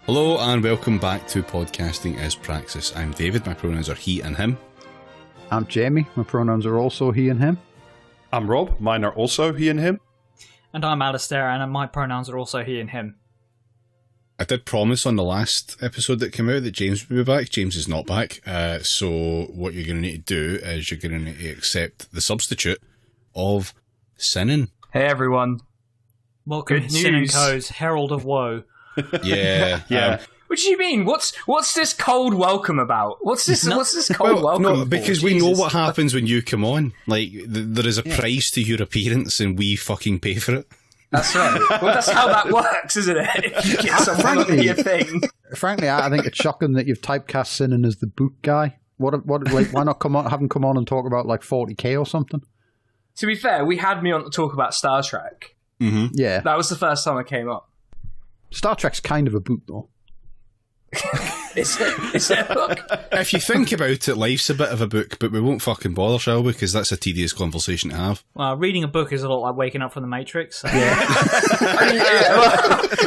Hello and welcome back to Podcasting is Praxis. I'm David, my pronouns are he and him. I'm Jamie, my pronouns are also he and him. I'm Rob, mine are also he and him. And I'm Alistair, and my pronouns are also he and him. I did promise on the last episode that came out that James would be back. James is not back, so what you're going to need to do is you're going to need to accept the substitute of Sinan. Hey everyone. Welcome to Sinan Kose, Herald of Woe. Yeah. Yeah. What do you mean? What's this cold welcome about? What's this cold welcome? No, because we know what happens when you come on. Like, there is a price to your appearance and we fucking pay for it. That's right. Well, that's how that works, isn't it? If you get someone on your thing. Frankly, I think it's shocking that you've typecast Sinan as the boot guy. Why not have him come on and talk about like 40k or something? To be fair, we had me on to talk about Star Trek. Mm-hmm. Yeah. That was the first time I came up. Star Trek's kind of a boot, though. Is it a book? If you think about it, life's a bit of a book, but we won't fucking bother, shall we? Because that's a tedious conversation to have. Well, reading a book is a lot like waking up from the Matrix. So. Yeah.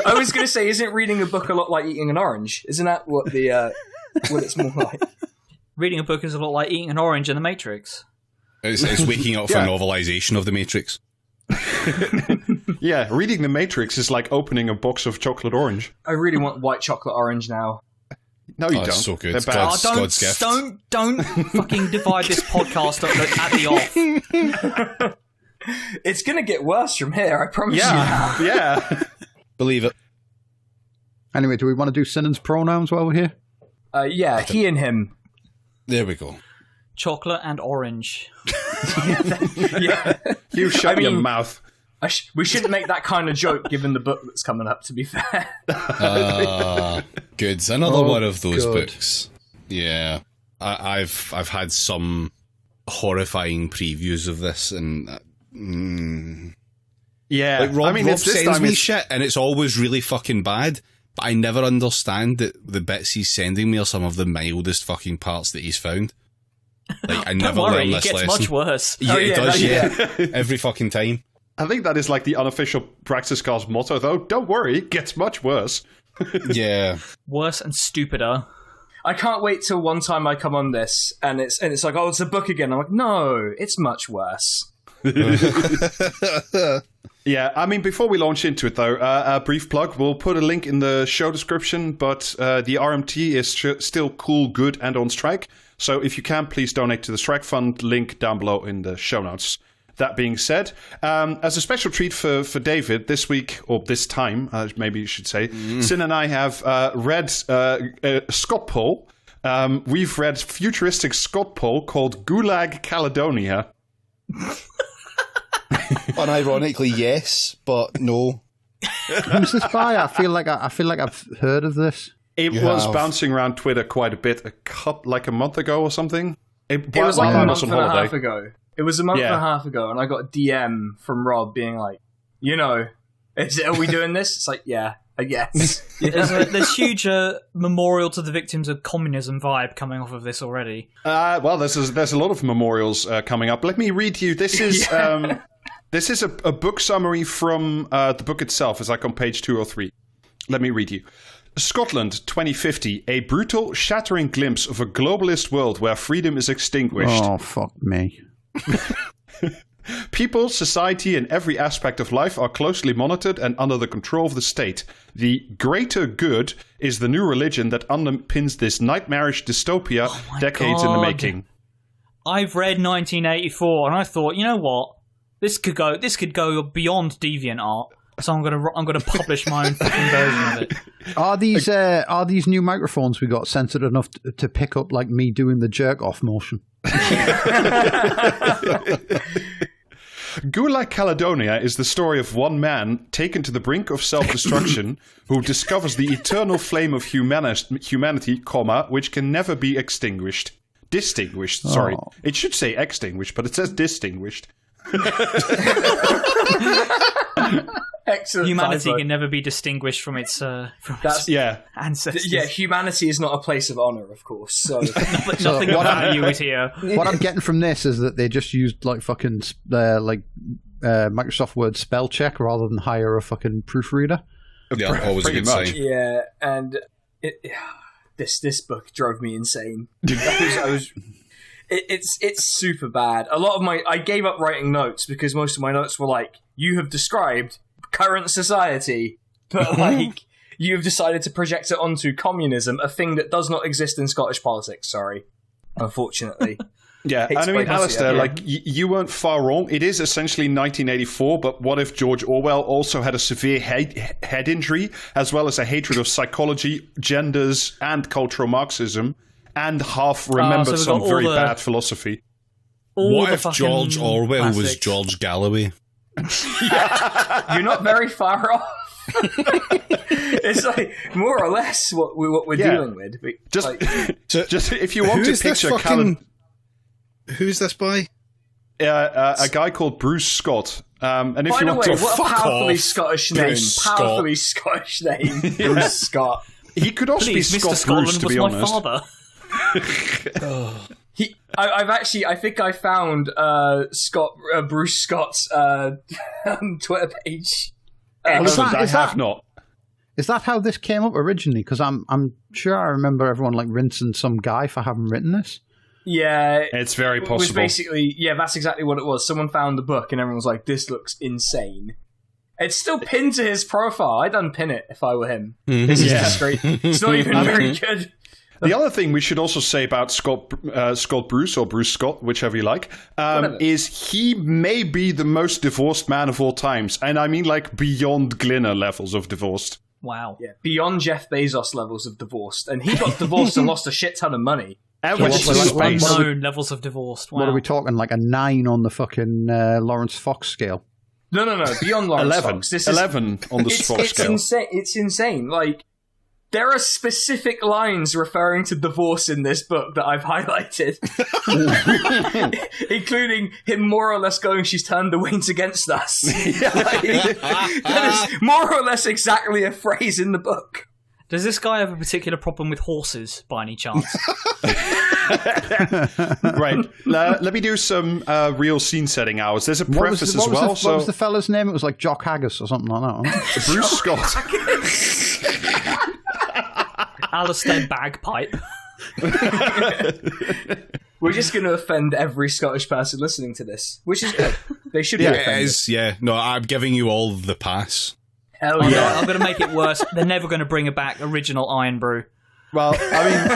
I was going to say, isn't reading a book a lot like eating an orange? Isn't that what it's more like? Reading a book is a lot like eating an orange in the Matrix. It's waking up for a novelisation of the Matrix. Yeah, reading The Matrix is like opening a box of chocolate orange. I really want white chocolate orange now. No, you don't. It's so good. They're bad. God's gift. Don't fucking divide this podcast at the off. It's going to get worse from here, I promise you. Yeah. Believe it. Anyway, do we want to do Sinan's pronouns while we're here? Yeah, he and him. There we go. Chocolate and orange. Yeah. You shut your mouth. We shouldn't make that kind of joke given the book that's coming up, to be fair. Good. Another one of those books. Yeah. I've had some horrifying previews of this, and Yeah. like Rob sends me it's shit, and it's always really fucking bad. But I never understand that the bits he's sending me are some of the mildest fucking parts that he's found. Like, I never learned this lesson. It gets much worse. Yeah, it does, yeah. Every fucking time. I think that is like the unofficial Praxis Cast motto, though. Don't worry, it gets much worse. Yeah. Worse and stupider. I can't wait till one time I come on this and it's like, oh, it's a book again. I'm like, no, it's much worse. Yeah, I mean, before we launch into it, though, a brief plug. We'll put a link in the show description, but the RMT is still cool, good, and on strike. So if you can, please donate to the strike fund. Link down below in the show notes. That being said, as a special treat for David, this week, or this time, maybe you should say, Sin and I have read scotpol. We've read futuristic scotpol called Gulag Caledonia. Unironically, yes, but no. Who's this by? I feel like I've heard of this. It was bouncing around Twitter quite a bit, like a month ago or something. It was like a month and a half ago. It was a month and a half ago, and I got a DM from Rob being like, are we doing this? It's like, yeah, I guess. There's huge memorial to the victims of communism vibe coming off of this already. Well, there's a lot of memorials coming up. Let me read you. This is this is a book summary from the book itself. It's like on page 2 or 3. Let me read you. Scotland, 2050, a brutal, shattering glimpse of a globalist world where freedom is extinguished. Oh, fuck me. People, society, and every aspect of life are closely monitored and under the control of the state. The greater good is the new religion that underpins this nightmarish dystopia decades in the making. I've read 1984 and I thought, you know what? This could go beyond DeviantArt. So I'm gonna publish my own fucking version of it. Are these new microphones we got sensitive enough to pick up like me doing the jerk off motion? Gulag Caledonia is the story of one man taken to the brink of self-destruction who discovers the eternal flame of humanity, which can never be extinguished. Distinguished, sorry. Oh. It should say extinguished, but it says distinguished. Excellent. Humanity typo. can never be distinguished from its ancestors. Yeah, humanity is not a place of honor, of course. So nothing of value is here. What I'm getting from this is that they just used like fucking Microsoft Word spell check rather than hire a fucking proofreader. Yeah, always a Pretty good much. sign. Yeah, and this book drove me insane. It's super bad. A lot of I gave up writing notes because most of my notes were like, you have described current society, but like you have decided to project it onto communism, a thing that does not exist in Scottish politics. Sorry, unfortunately. Yeah, and I mean, Alistair, like, you weren't far wrong. It is essentially 1984, but what if George Orwell also had a severe head injury, as well as a hatred of psychology, genders, and cultural Marxism, and half remembered some very bad philosophy? What if George Orwell classics. was George Galloway? You're not very far off. It's like more or less what we're dealing with. Just if you want to picture who's this by? A guy called Bruce Scott. And if by you the want way, to what a powerfully off, Scottish name! Bruce Powerfully Scottish name, Bruce Scott. he could also Please, be Mr. Scott Scotland Bruce, to was be my honest. father. I think I found Bruce Scott's Twitter page. Excellent, I have not. Is that how this came up originally? Because I'm sure I remember everyone like rinsing some guy for having written this. Yeah, It's very it was possible. basically, yeah, that's exactly what it was. Someone found the book and everyone was like, this looks insane. It's still pinned to his profile. I'd unpin it if I were him. This is just great. It's not even very good. The other thing we should also say about Scott Bruce, or Bruce Scott, whichever you like, is he may be the most divorced man of all times. And I mean like beyond Glinner levels of divorced. Wow. Yeah, beyond Jeff Bezos levels of divorced. And he got divorced and lost a shit ton of money. And So went what- to what- what- space. what- Unknown levels of divorced. Wow. What are we talking? Like a 9 on the fucking Lawrence Fox scale? No. Beyond Lawrence 11. Fox. This is 11 on the Fox scale. insane. It's insane. Like, there are specific lines referring to divorce in this book that I've highlighted, including him more or less going, "She's turned the winds against us." That is more or less exactly a phrase in the book. Does this guy have a particular problem with horses, by any chance? Right. Let me do some real scene setting hours. There's a preface as well. What was the fella's name? It was like Jock Haggis or something like that. Wasn't it? Bruce Scott. Alistair Bagpipe. We're just going to offend every Scottish person listening to this, which is good. They should be Yeah, offended. it is. Yeah, no, I'm giving you all the pass. Hell I'm yeah. going to make it worse. They're never going to bring back original Iron Brew. Well, I mean,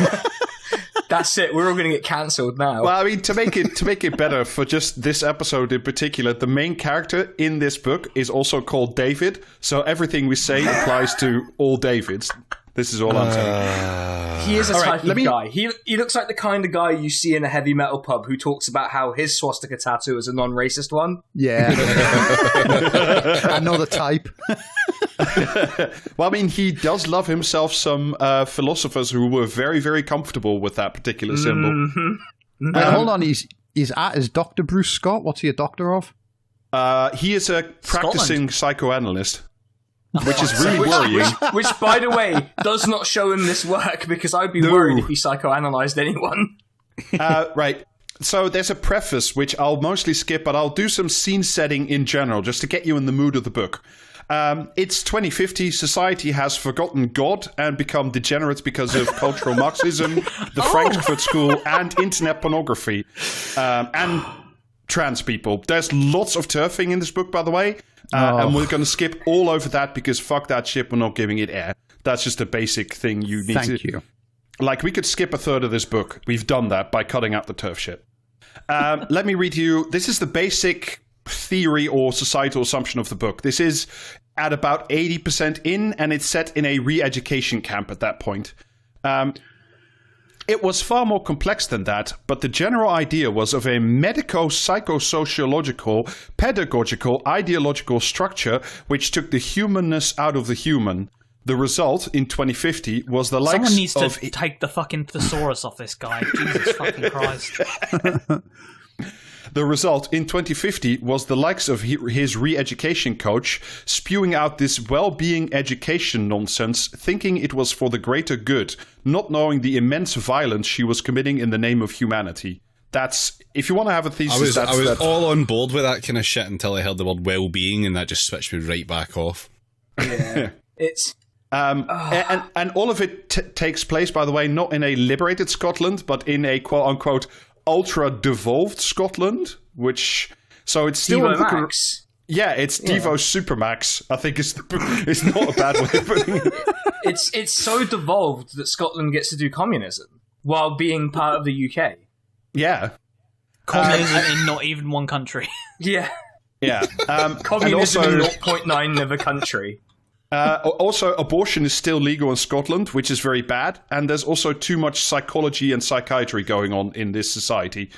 That's it. We're all going to get cancelled now. to make it better for just this episode in particular, the main character in this book is also called David. So everything we say applies to all Davids. This is all I'm saying. He is a All right, type of let me- guy. He looks like the kind of guy you see in a heavy metal pub who talks about how his swastika tattoo is a non-racist one. Yeah. I know the type. Well, I mean, he does love himself some philosophers who were very, very comfortable with that particular symbol. Hold on, he's at his Dr. Bruce Scott. What's he a doctor of? He is a practicing psychoanalyst, which is really worrying. Which, by the way, does not show in this work because I'd be worried if he psychoanalyzed anyone. Right. So there's a preface, which I'll mostly skip, but I'll do some scene setting in general, just to get you in the mood of the book. It's 2050. Society has forgotten God and become degenerate because of cultural Marxism, the Frankfurt School, and internet pornography, and trans people. There's lots of turfing in this book, by the way, and we're going to skip all over that because fuck that shit. We're not giving it air. That's just a basic thing you need to. Thank you. Like, we could skip a third of this book. We've done that by cutting out the turf shit. Let me read you. This is the basic theory or societal assumption of the book. This is at about 80% in, and it's set in a re-education camp at that point. It was far more complex than that, but the general idea was of a medico-psychosociological, pedagogical, ideological structure which took the humanness out of the human. The result in 2050 was the likes Someone needs of... to take the fucking thesaurus off this guy. Jesus fucking Christ. The result in 2050 was the likes of his re-education coach spewing out this well-being education nonsense, thinking it was for the greater good, not knowing the immense violence she was committing in the name of humanity. That's, if you want to have a thesis, I was all on board with that kind of shit until I heard the word well-being, and that just switched me right back off. Yeah. It's and all of it takes place, by the way, not in a liberated Scotland, but in a quote-unquote ultra-devolved Scotland, so it's still... Devo Max. Yeah, it's Devo Supermax, I think it's not a bad way of putting it. It's so devolved that Scotland gets to do communism while being part of the UK. Yeah. Communism in not even one country. Yeah. Yeah. Communism and in also, 0.9 of a country. Also, abortion is still legal in Scotland, which is very bad. And there's also too much psychology and psychiatry going on in this society.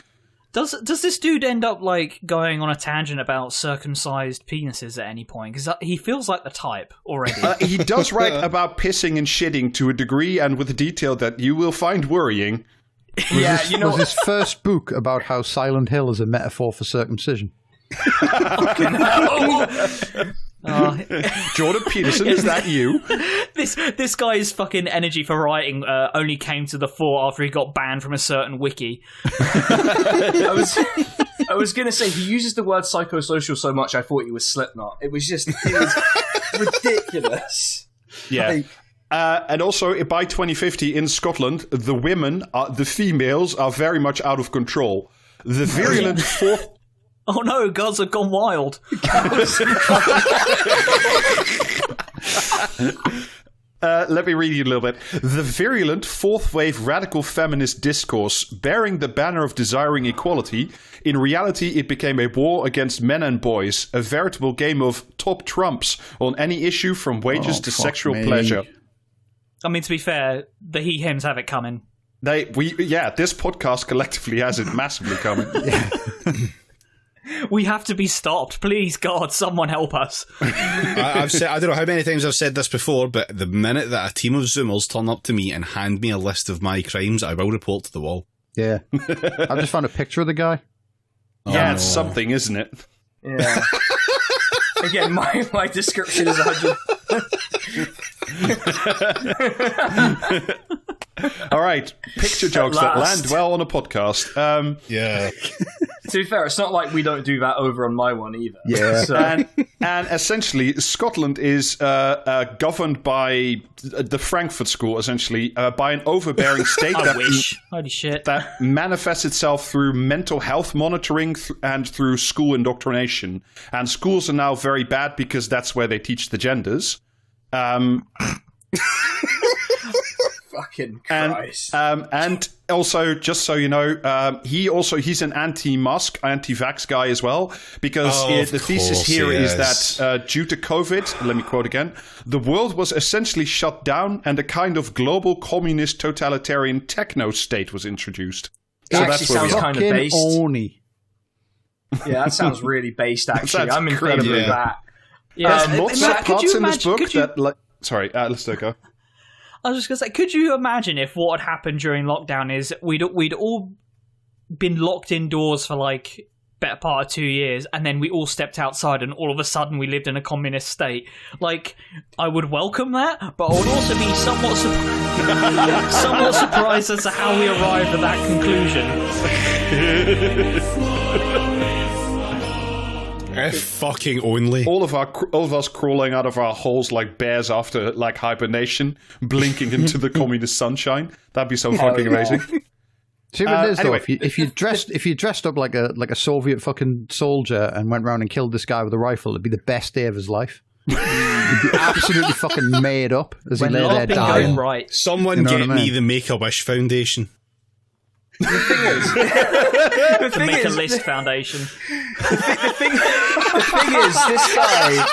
Does this dude end up like going on a tangent about circumcised penises at any point? Because he feels like the type already. He does write about pissing and shitting to a degree and with a detail that you will find worrying. Was his first book about how Silent Hill is a metaphor for circumcision? Jordan Peterson, is that you? This guy's fucking energy for writing only came to the fore after he got banned from a certain wiki. I was going to say, he uses the word psychosocial so much I thought he was Slipknot. It was ridiculous. Yeah. And also, by 2050 in Scotland, the females are very much out of control. The virulent fourth... Oh no, gods have gone wild. Let me read you a little bit. The virulent fourth-wave radical feminist discourse, bearing the banner of desiring equality, in reality it became a war against men and boys, a veritable game of top trumps on any issue from wages to sexual pleasure. I mean, to be fair, the he-hims have it coming. This podcast collectively has it massively coming. Yeah. We have to be stopped. Please, God, someone help us. I've said, I don't know how many times I've said this before, but the minute that a team of Zoomers turn up to me and hand me a list of my crimes, I will report to the wall. Yeah. I've just found a picture of the guy. Yeah, it's something, isn't it? Yeah. Again, my description is 100. All right, picture jokes that land well on a podcast. Yeah. To be fair, it's not like we don't do that over on my one either. Yeah. So. And essentially, Scotland is governed by the Frankfurt School, essentially, by an overbearing state Holy shit. that manifests itself through mental health monitoring and through school indoctrination. And schools are now very bad because that's where they teach the genders. Fucking Christ. And also, just so you know, he's an anti-mask, anti-vax guy as well, because the thesis here is that due to COVID, let me quote again, the world was essentially shut down and a kind of global communist totalitarian techno state was introduced. It actually sounds kind of based. Oni. Yeah, that sounds really based, actually. I'm in favour of that. Yeah. There's lots of parts in this book that... Sorry, let's go. I was just going to say, could you imagine if what had happened during lockdown is we'd all been locked indoors for like better part of 2 years, and then we all stepped outside and all of a sudden we lived in a communist state? Like, I would welcome that, but I would also be somewhat surprised as to how we arrived at that conclusion. If fucking only. All of us crawling out of our holes like bears after like hibernation, blinking into the communist sunshine. That'd be so fucking amazing. See what it is anyway. though. If you dressed up like a Soviet fucking soldier and went around and killed this guy with a rifle, it'd be the best day of his life. He'd be absolutely fucking made up as he lay there dying. Right. Someone You know get what I mean? me the Make-A-Wish Foundation. The Make-A-List Foundation. The thing is, this guy.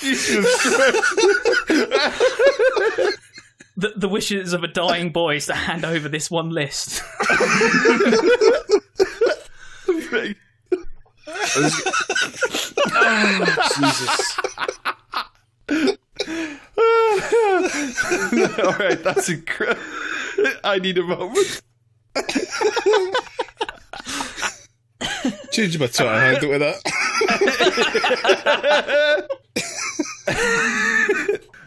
Jesus Christ. The wishes of a dying boy is to hand over this one list. Jesus. All right, that's incredible. I need a moment. Change my Twitter handle with that.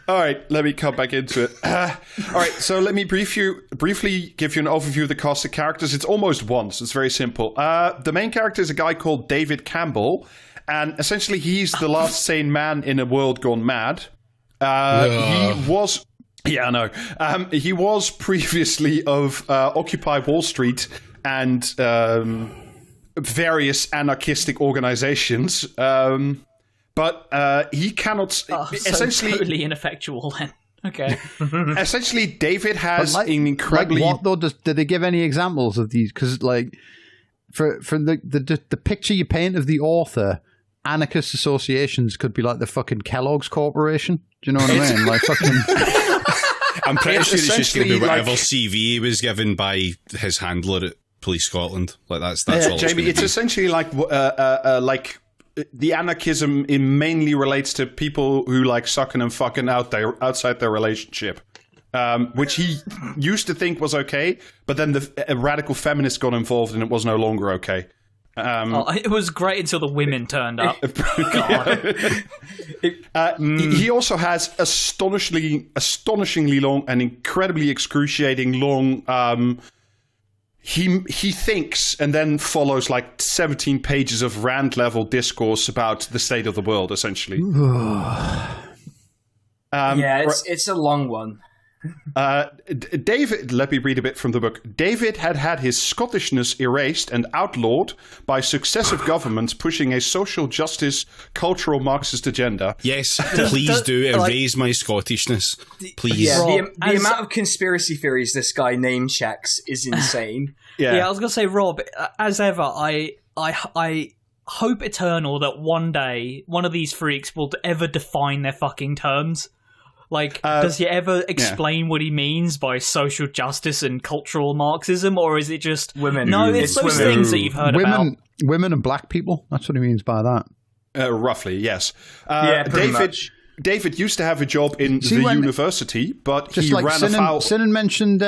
All right, let me come back into it. All right, so let me briefly give you an overview of the cast of characters. It's almost one, so it's very simple. The main character is a guy called David Campbell, And essentially, he's the last sane man in a world gone mad. He was... Yeah, I know. He was previously of Occupy Wall Street and various anarchistic organizations. But he cannot... essentially, totally ineffectual then. Okay. Essentially, David has an incredibly... Like what, though? Did they give any examples of these? Because, like, for the picture you paint of the author, anarchist associations could be like the fucking Kellogg's Corporation. Do you know what I mean? Like, fucking... I'm pretty sure it's just going to be whatever like, CV he was given by his handler at Police Scotland. Like, that's all Jamie, it's essentially like the anarchism mainly relates to people who like sucking and fucking outside their relationship, which he used to think was okay, but then a radical feminist got involved and it was no longer okay. It was great until the women turned up. He also has astonishingly long and incredibly excruciating long. He thinks and then follows like 17 pages of rant level discourse about the state of the world, essentially. It's a long one. David, let me read a bit from the book. David had his Scottishness erased and outlawed by successive governments pushing a social justice, cultural Marxist agenda. Yes, please do erase my Scottishness. Please. Yeah, the amount of conspiracy theories this guy name checks is insane. Yeah, I was going to say, Rob, as ever, I hope eternal that one day one of these freaks will ever define their fucking terms. Like, does he ever explain what he means by social justice and cultural Marxism, or is it just women? No, it's those things that you've heard about. Women and black people. That's what he means by that. Roughly, yes. Pretty much. David used to have a job in the university, but he ran afoul. Sinan mentioned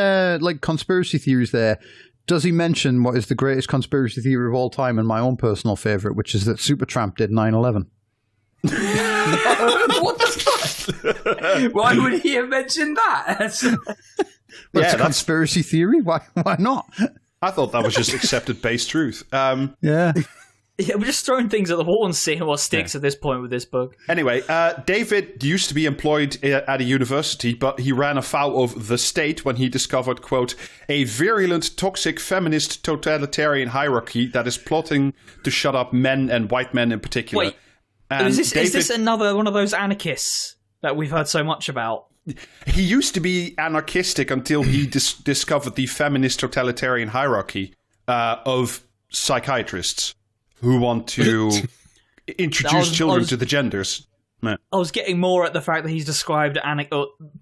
like conspiracy theories there. Does he mention what is the greatest conspiracy theory of all time and my own personal favourite, which is that Supertramp did 9/11? What the fuck? Why would he have mentioned that? It's a conspiracy theory. Why not? I thought that was just accepted base truth. Yeah, we're just throwing things at the wall and seeing what sticks at this point with this book. Anyway, David used to be employed at a university, but he ran afoul of the state when he discovered, quote, a virulent, toxic, feminist, totalitarian hierarchy that is plotting to shut up men and white men in particular. Wait, is this another one of those anarchists that we've heard so much about? He used to be anarchistic until he discovered the feminist totalitarian hierarchy of psychiatrists who want to introduce children to the genders. I was getting more at the fact that he's described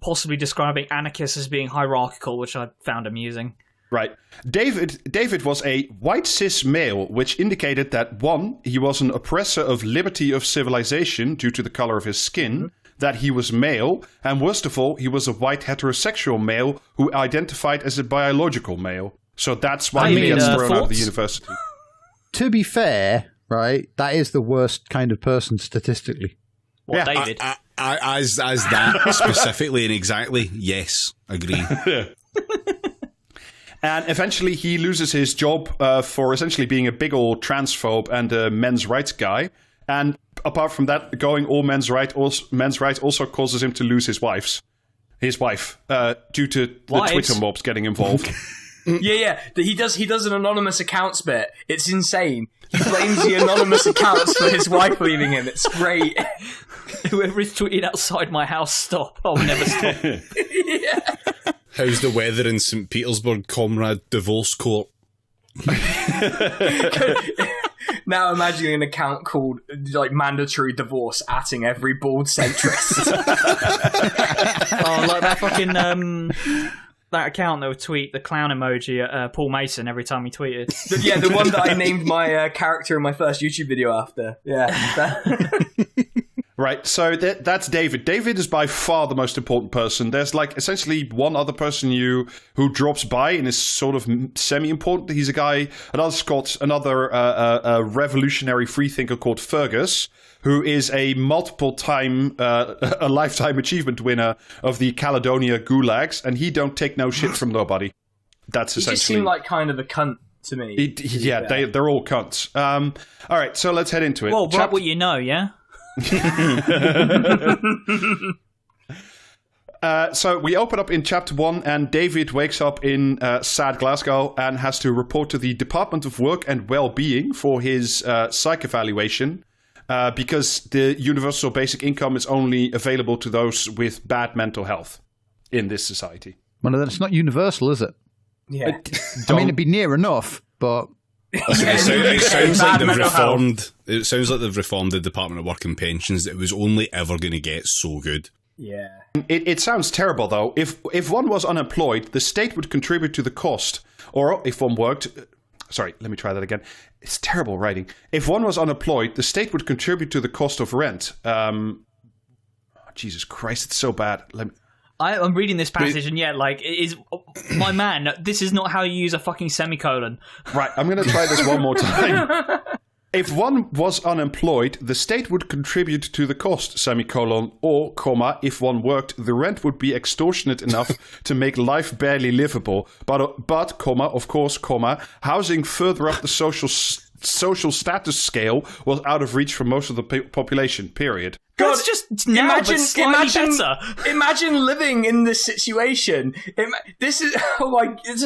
possibly describing anarchists as being hierarchical, which I found amusing. Right. David was a white cis male, which indicated that, one, he was an oppressor of liberty of civilization due to the color of his skin, that he was male, and worst of all, he was a white heterosexual male who identified as a biological male. So that's why he gets thrown out of the university. To be fair, right, that is the worst kind of person statistically. What, David? As that specifically and exactly, yes, agree. And eventually he loses his job for essentially being a big old transphobe and a men's rights guy. And apart from that, going all men's rights also causes him to lose his wife due to the Twitter mobs getting involved. Yeah. He does an anonymous accounts bit. It's insane. He blames the anonymous accounts for his wife leaving him. It's great. Whoever is tweeting outside my house, stop. I'll never stop. Yeah. How's the weather in St. Petersburg, comrade? Divorce court. Now imagining an account called like mandatory divorce atting every bald centrist. Like that fucking that account that would tweet the clown emoji at Paul Mason every time he tweeted. The one that I named my character in my first YouTube video after. Yeah. Right, so that's David. David is by far the most important person. There's like essentially one other person who drops by and is sort of semi-important. He's a guy, another revolutionary freethinker called Fergus, who is a a lifetime achievement winner of the Caledonia gulags, and he don't take no shit from nobody. That's essentially... He just seemed like kind of a cunt to me. They're all cunts. All right, so let's head into it. Well, right, what you know, yeah? So we open up in chapter 1, and David wakes up in sad Glasgow and has to report to the Department of Work and Well-Being for his psych evaluation because the universal basic income is only available to those with bad mental health in this society. Well, that's not universal, is it? Yeah. I mean, it'd be near enough, but... It sounds like they've reformed the Department of Work and Pensions. That it was only ever going to get so good. Yeah. It sounds terrible, though. If one was unemployed, the state would contribute to the cost. Or if one worked... Sorry, let me try that again. It's terrible writing. If one was unemployed, the state would contribute to the cost of rent. Jesus Christ, it's so bad. I'm reading this passage, and my man, this is not how you use a fucking semicolon. Right, I'm going to try this one more time. If one was unemployed, the state would contribute to the cost, semicolon, or, comma, if one worked, the rent would be extortionate enough to make life barely livable. But, comma, of course, comma, housing further up the social status scale was out of reach for most of the population, period. God, it's just imagine living in this situation. This is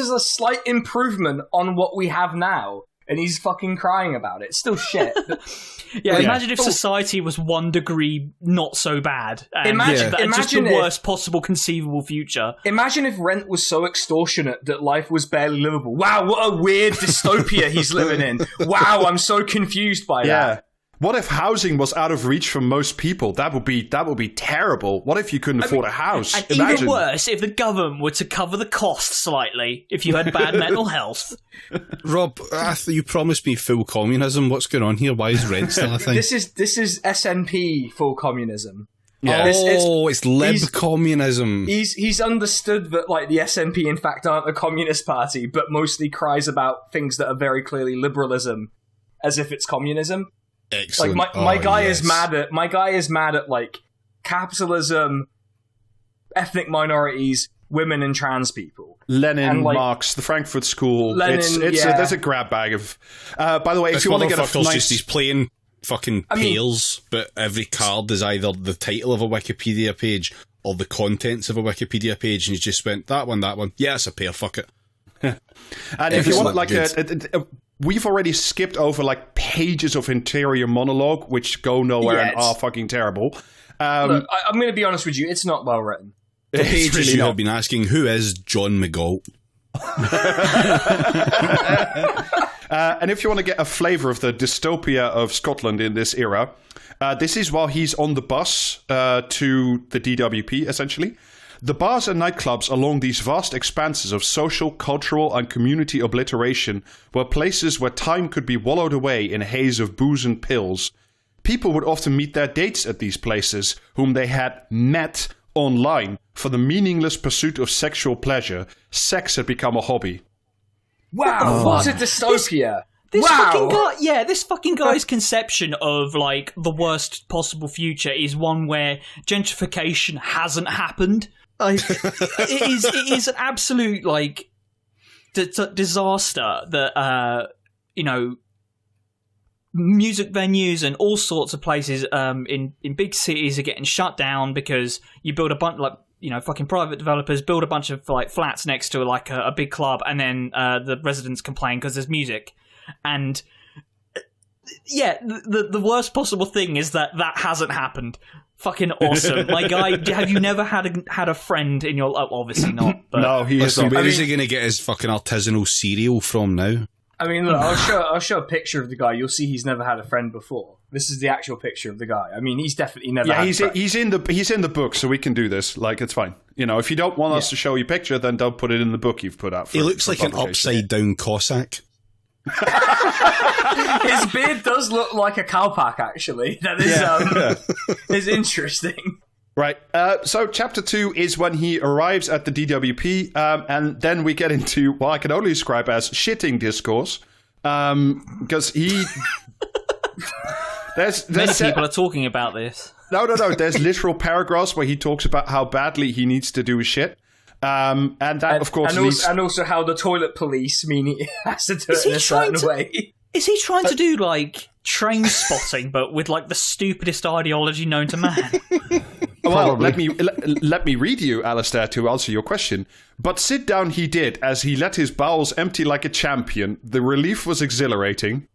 a slight improvement on what we have now. And he's fucking crying about it. It's still shit. Imagine if society was 1 degree not so bad. Imagine just the worst possible conceivable future. Imagine if rent was so extortionate that life was barely livable. Wow, what a weird dystopia he's living in. Wow, I'm so confused by that. What if housing was out of reach for most people? That would be terrible. What if you couldn't afford a house? And even worse, if the government were to cover the cost slightly, if you had bad mental health. Rob, you promised me full communism. What's going on here? Why is rent still a thing? This is SNP full communism. Yeah. It's lib communism. He's understood that the SNP in fact aren't a communist party, but mostly cries about things that are very clearly liberalism, as if it's communism. Excellent. My guy is mad at capitalism, ethnic minorities, women, and trans people. Lenin, and Marx, the Frankfurt School. There's a grab bag of. By the way, if you want to get a nice, he's playing fucking pails, but every card is either the title of a Wikipedia page or the contents of a Wikipedia page, and he just went that one. Yeah, it's a pair. Fuck it. And if you want we've already skipped over pages of interior monologue, which go nowhere and are fucking terrible. Look, I'm going to be honest with you, it's not well written. The pages really you have been asking, who is John McGault? And if you want to get a flavour of the dystopia of Scotland in this era, this is while he's on the bus to the DWP, essentially. The bars and nightclubs along these vast expanses of social, cultural, and community obliteration were places where time could be wallowed away in a haze of booze and pills. People would often meet their dates at these places, whom they had met online for the meaningless pursuit of sexual pleasure. Sex had become a hobby. Wow, what a dystopia! This fucking guy's conception of the worst possible future is one where gentrification hasn't happened. It is an absolute disaster that music venues and all sorts of places in big cities are getting shut down because you build a bunch fucking private developers build a bunch of flats next to a big club, and then the residents complain because there's music. And the worst possible thing is that hasn't happened. Fucking awesome. My guy, have you never had a friend in your life? Obviously not. But. No, he isn't. Where is he going to get his fucking artisanal cereal from now? I mean, look, I'll show a picture of the guy. You'll see he's never had a friend before. This is the actual picture of the guy. I mean, he's definitely never had a friend. He's in the book, so we can do this. It's fine. If you don't want us to show you a picture, then don't put it in the book you've put out. He looks like an upside-down Cossack. His beard does look like a cowpack, actually. That is interesting. Right. So chapter 2 is when he arrives at the DWP, and then we get into what I can only describe as shitting discourse, because he. Many people are talking about this. No. There's literal paragraphs where he talks about how badly he needs to do his shit. And that, of course, leads... and also how the toilet police mean he has to do it in a certain way. Is he trying to do, like, train spotting, but with, like, the stupidest ideology known to man? Well, let me read you, Alistair, to answer your question. But sit down he did, as he let his bowels empty like a champion. The relief was exhilarating.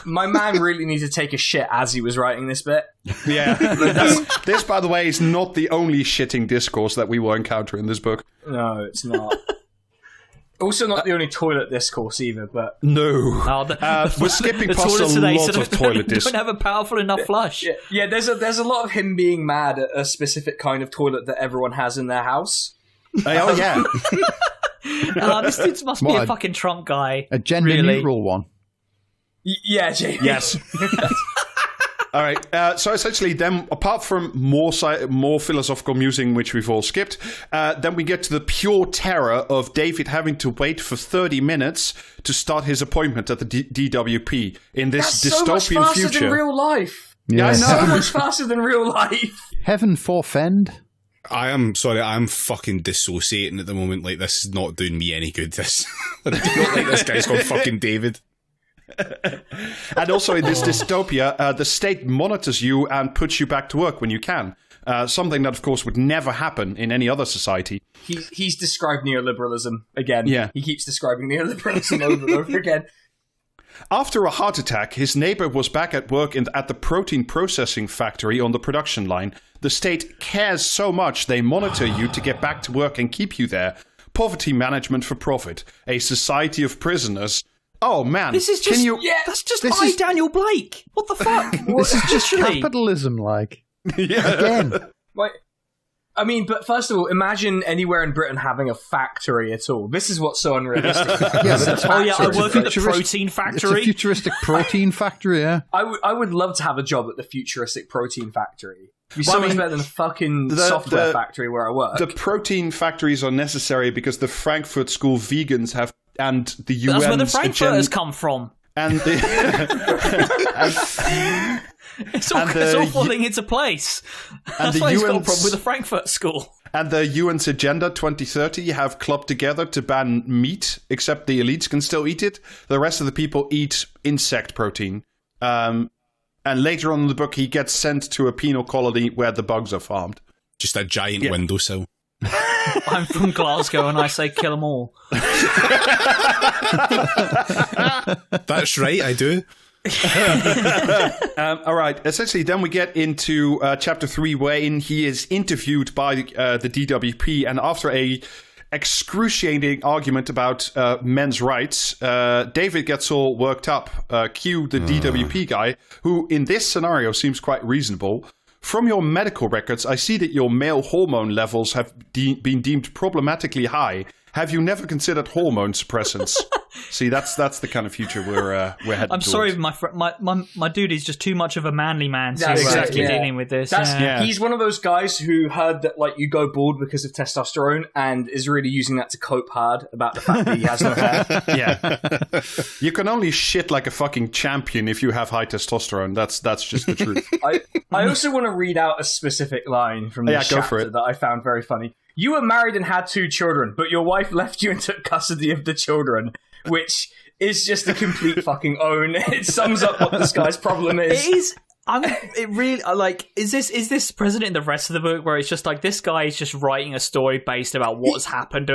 My man really needed to take a shit as he was writing this bit. Yeah. This, by the way, is not the only shitting discourse that we will encounter in this book. No, it's not. Also not the only toilet discourse either, but... No. We're skipping past a lot of toilet discourse. Don't have a powerful enough flush. Yeah, there's a lot of him being mad at a specific kind of toilet that everyone has in their house. Oh, yeah. This dude must be a fucking Trump guy. A gender-neutral one. Yeah, Jamie. Yes. All right. So essentially, then, apart from more philosophical musing, which we've all skipped, then we get to the pure terror of David having to wait for 30 minutes to start his appointment at the DWP in this dystopian so much faster future. than real life. Yeah, I know. So much faster than real life. Heaven forfend. I am sorry, I'm fucking dissociating at the moment. Like, this is not doing me any good. I do not like this guy's called fucking David. And also in this dystopia, the state monitors you and puts you back to work when you can. Something that, of course, would never happen in any other society. He's described neoliberalism again. Yeah. He keeps describing neoliberalism over and over again. After a heart attack, his neighbor was back at work at the protein processing factory on the production line. The state cares so much they monitor you to get back to work and keep you there. Poverty management for profit. A society of prisoners. Oh, man. This is just... that's just Daniel Blake. What the fuck? This is just capitalism, like. Yeah. Again. Wait. I mean, but first of all, imagine anywhere in Britain having a factory at all. This is what's so unrealistic. Yeah, but I work at the protein factory. It's a futuristic protein factory, yeah. I would love to have a job at the futuristic protein factory. It'd be so much better than a fucking software factory where I work. The protein factories are necessary because the Frankfurt School vegans have, and the UN... That's where the Frankfurters come from. And the... It's all falling into place. That's why he's got a problem with the Frankfurt School. And the UN's Agenda 2030 have clubbed together to ban meat, except the elites can still eat it. The rest of the people eat insect protein. And later on in the book, he gets sent to a penal colony where the bugs are farmed. Just a giant windowsill. I'm from Glasgow and I say kill them all. That's right, I do. All right. Essentially, then we get into chapter 3, wherein he is interviewed by the DWP, and after a excruciating argument about men's rights, David gets all worked up. Cue the DWP guy, who in this scenario seems quite reasonable. From your medical records, I see that your male hormone levels have been deemed problematically high. Have you never considered hormone suppressants? See, that's the kind of future we're heading I'm towards. sorry, my dude is just too much of a manly man to That's exactly right, yeah. dealing with this. He's one of those guys who heard that like you go bald because of testosterone and is really using that to cope hard about the fact that he has no hair. Yeah. You can only shit like a fucking champion if you have high testosterone. That's just the truth. I also want to read out a specific line from this chapter that I found very funny. You were married and had 2 children, but your wife left you and took custody of the children, which is just a complete fucking own. It sums up what this guy's problem is. It is. It really like. Is this present in the rest of the book where it's just like this guy is just writing a story based about what's happened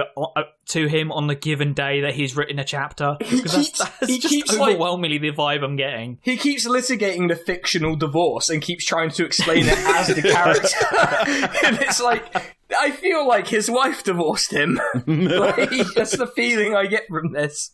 to him on the given day that he's written a chapter? Because that's just overwhelmingly the vibe I'm getting. He keeps litigating the fictional divorce and keeps trying to explain it as the character, and it's like. I feel like his wife divorced him. Like, that's the feeling I get from this.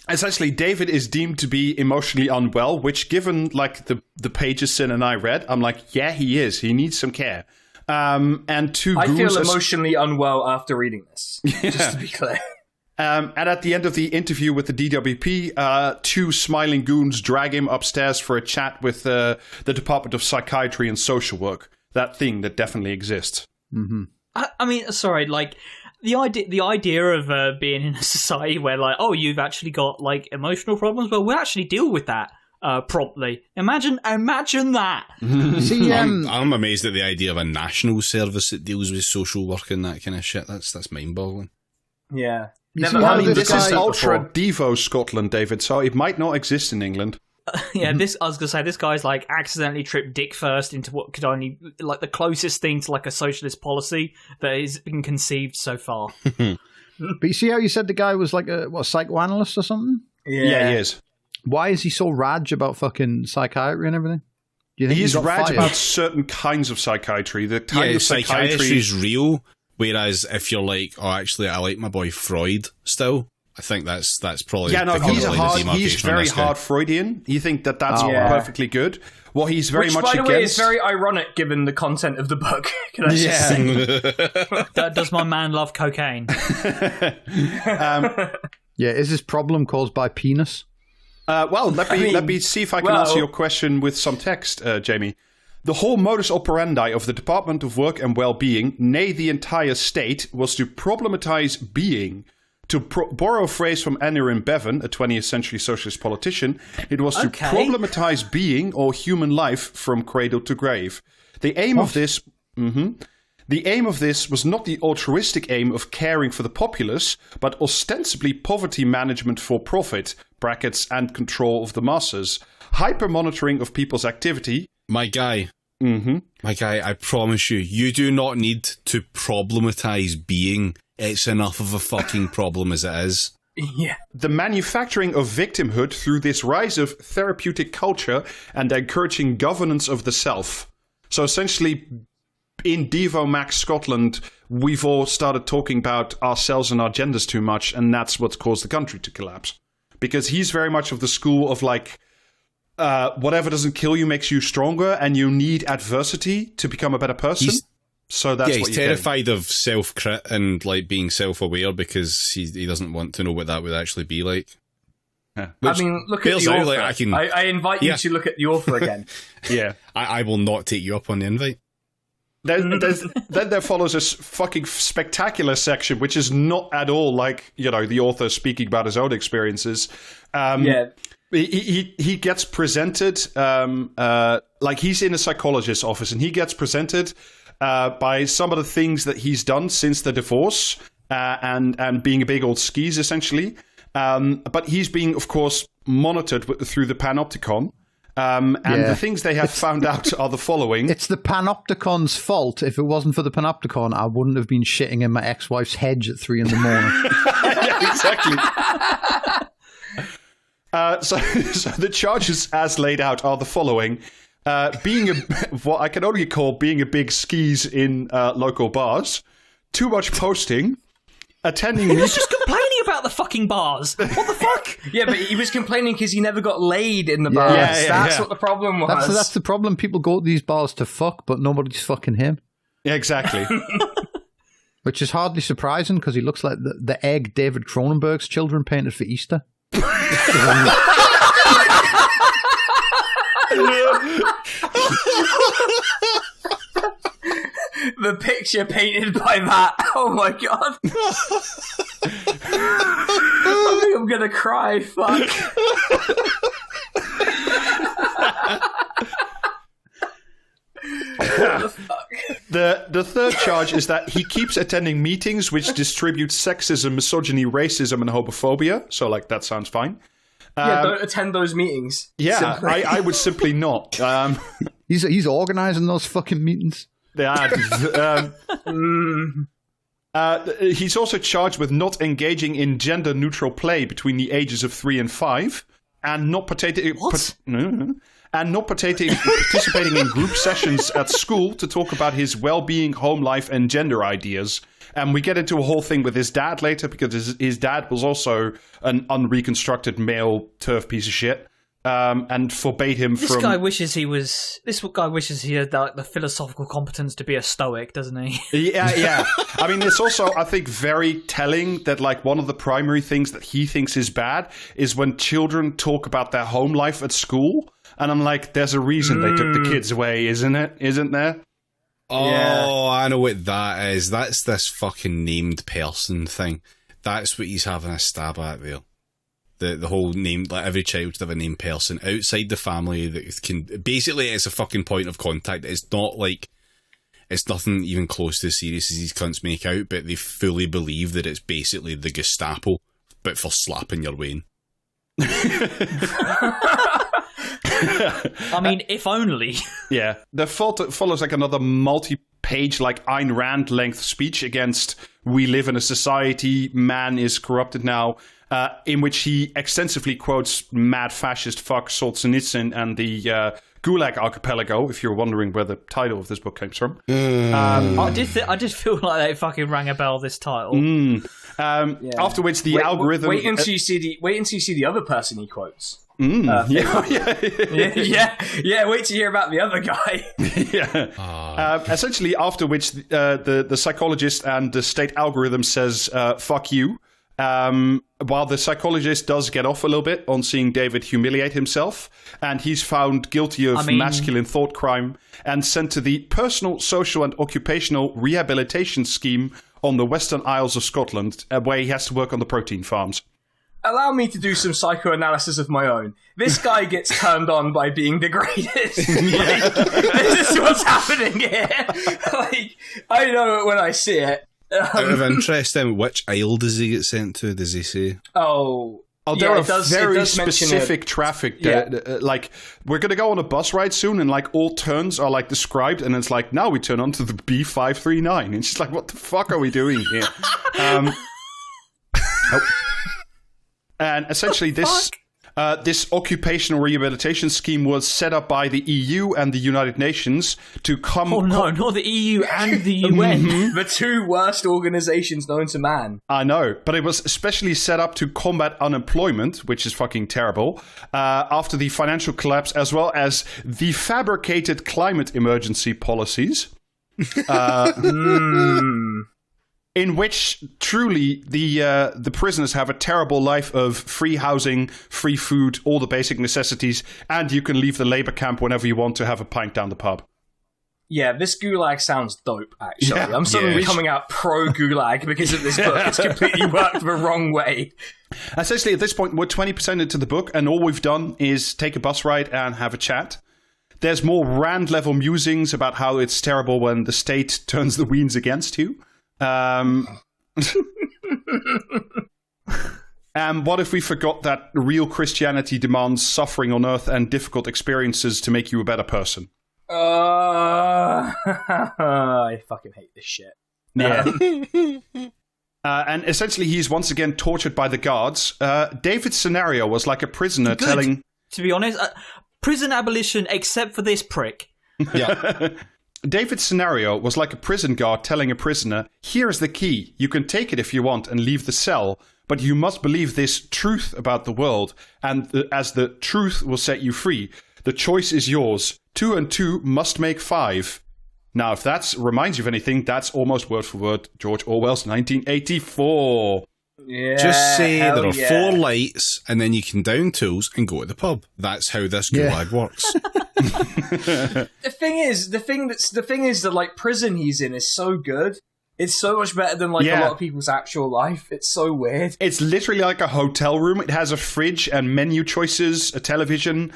Essentially, David is deemed to be emotionally unwell, which given like the pages Sin and I read, I'm like, yeah, he is. He needs some care. And 2 I goons feel emotionally unwell after reading this, just to be clear. And at the end of the interview with the DWP, 2 smiling goons drag him upstairs for a chat with the Department of Psychiatry and Social Work. That thing that definitely exists. Mm-hmm. I mean, sorry, like the idea of being in a society where like, oh, you've actually got like emotional problems. Well, we'll actually deal with that. promptly. Imagine that. See, I'm amazed at the idea of a national service that deals with social work and that kind of shit. That's mind-boggling. Yeah. You Never see how heard of this This is guy- Ultra Devo Scotland, David, so it might not exist in England. Yeah, I was gonna say, this guy's like accidentally tripped dick first into what could only, like, the closest thing to like a socialist policy that has been conceived so far. but you see how you said the guy was like a psychoanalyst or something? Yeah, he is. Why is he so rage about fucking psychiatry and everything? Do you think He's he got rage fired? about certain kinds of psychiatry. The type Yeah, of psychiatry psychiatry is real, whereas if you're like, oh, actually, I like my boy Freud still, I think that's probably... Yeah, no, the he's demarcation on very this guy. hard Freudian. You think that's Yeah. perfectly good. What he's very Which, much by the against... way, is very ironic given the content of the book. Can I just say? Does my man love cocaine? Yeah, is this problem caused by penis? Well, let me see if I can answer your question with some text, Jamie. The whole modus operandi of the Department of Work and Well-being, nay the entire state, was to problematize being. To borrow a phrase from Aneurin Bevan, a 20th century socialist politician, it was to problematize being or human life from cradle to grave. The aim of this... The aim of this was not the altruistic aim of caring for the populace, but ostensibly poverty management for profit, brackets, and control of the masses. Hyper-monitoring of people's activity. My guy, I promise you do not need to problematize being. It's enough of a fucking problem as it is. Yeah. The manufacturing of victimhood through this rise of therapeutic culture and encouraging governance of the self. So essentially, in Devo Max Scotland, we've all started talking about ourselves and our genders too much, and that's what's caused the country to collapse. Because he's very much of the school of like, whatever doesn't kill you makes you stronger, and you need adversity to become a better person. So that's he's what you're terrified of self-crit and like being self-aware because he doesn't want to know what that would actually be like. Yeah. I mean, look at bears the out, author. like, I invite you to look at the author again. Yeah. I will not take you up on the invite. Then there follows a fucking spectacular section, which is not at all like, you know, the author speaking about his own experiences. He gets presented, like he's in a psychologist's office, and he gets presented by some of the things that he's done since the divorce, and being a big old skis, essentially. But he's being, of course, monitored through the panopticon. The things they have found out are the following. It's the panopticon's fault. If it wasn't for the panopticon, I wouldn't have been shitting in my ex-wife's hedge at 3 a.m. Yeah, exactly. So the charges as laid out are the following. Being what I can only call being a big skis in local bars. Too much posting. Attending He was just complaining about the fucking bars. What the fuck? Yeah, but he was complaining because he never got laid in the bars. That's what the problem was. That's the problem. People go to these bars to fuck, but nobody's fucking him. Yeah, exactly. Which is hardly surprising because he looks like the egg David Cronenberg's children painted for Easter. The picture painted by that. Oh my god. I think I'm gonna cry. Fuck. What the fuck? The third charge is that he keeps attending meetings which distribute sexism, misogyny, racism, and homophobia. So, like, that sounds fine. Don't attend those meetings. Yeah, I would simply not. He's organising those fucking meetings. He's also charged with not engaging in gender-neutral play between the ages of 3 and 5, and not participating in group sessions at school to talk about his well-being, home life, and gender ideas. And we get into a whole thing with his dad later, because his dad was also an unreconstructed male turf piece of shit. And forbade him This guy wishes he had like the philosophical competence to be a stoic, doesn't he? Yeah. I mean, it's also, I think, very telling that, like, one of the primary things that he thinks is bad is when children talk about their home life at school. And I'm like, there's a reason they took the kids away, isn't it? Isn't there? Oh, Yeah. I know what that is. That's this fucking named person thing. That's what he's having a stab at there. The whole name, like every child should have a named person outside the family that can, basically it's a fucking point of contact. It's not like, it's nothing even close to as serious as these cunts make out, but they fully believe that it's basically the Gestapo, but for slapping your Wayne. I mean, if only. Yeah. The follows like another multi-page, like Ayn Rand length speech against we live in a society, man is corrupted now, in which he extensively quotes mad fascist fuck Solzhenitsyn and the Gulag Archipelago, if you're wondering where the title of this book comes from. I did feel like they fucking rang a bell, this title. After which the algorithm... Wait until you see the other person he quotes. Yeah. Wait to hear about the other guy. Essentially, after which the psychologist and the state algorithm says, fuck you. While the psychologist does get off a little bit on seeing David humiliate himself, and he's found guilty of masculine thought crime and sent to the personal, social and occupational rehabilitation scheme on the Western Isles of Scotland, where he has to work on the protein farms. Allow me to do some psychoanalysis of my own. This guy gets turned on by being degraded. This is what's happening here. I know it when I see it. Out of interest, which isle does he get sent to, does he say? There are very specific traffic. Like, we're going to go on a bus ride soon, and like all turns are like described, and it's like, now we turn onto the B539. And it's just like, what the fuck are we doing here? And essentially, this occupational rehabilitation scheme was set up by the EU and the United Nations to come... Oh no, not the EU and the UN. The two worst organizations known to man. I know, but it was especially set up to combat unemployment, which is fucking terrible, after the financial collapse, as well as the fabricated climate emergency policies. In which, truly, the prisoners have a terrible life of free housing, free food, all the basic necessities, and you can leave the labor camp whenever you want to have a pint down the pub. Yeah, this Gulag sounds dope, actually. I'm suddenly coming out pro-Gulag because of this book. It's completely worked the wrong way. Essentially, at this point, we're 20% into the book, and all we've done is take a bus ride and have a chat. There's more Rand-level musings about how it's terrible when the state turns the weens against you. And what if we forgot that real Christianity demands suffering on earth and difficult experiences to make you a better person? I fucking hate this shit. Yeah. And essentially, he's once again tortured by the guards. David's scenario was like a prisoner telling... To be honest, prison abolition except for this prick. Yeah. David's scenario was like a prison guard telling a prisoner, here's the key, you can take it if you want and leave the cell, but you must believe this truth about the world, and as the truth will set you free. The choice is yours. 2 and 2 must make 5. Now, if that reminds you of anything, that's almost word for word George Orwell's 1984. Yeah, just say there are 4 lights, and then you can down tools and go to the pub. That's how this Gulag works. The thing is that like prison he's in is so good. It's so much better than like a lot of people's actual life. It's so weird. It's literally like a hotel room. It has a fridge and menu choices, a television,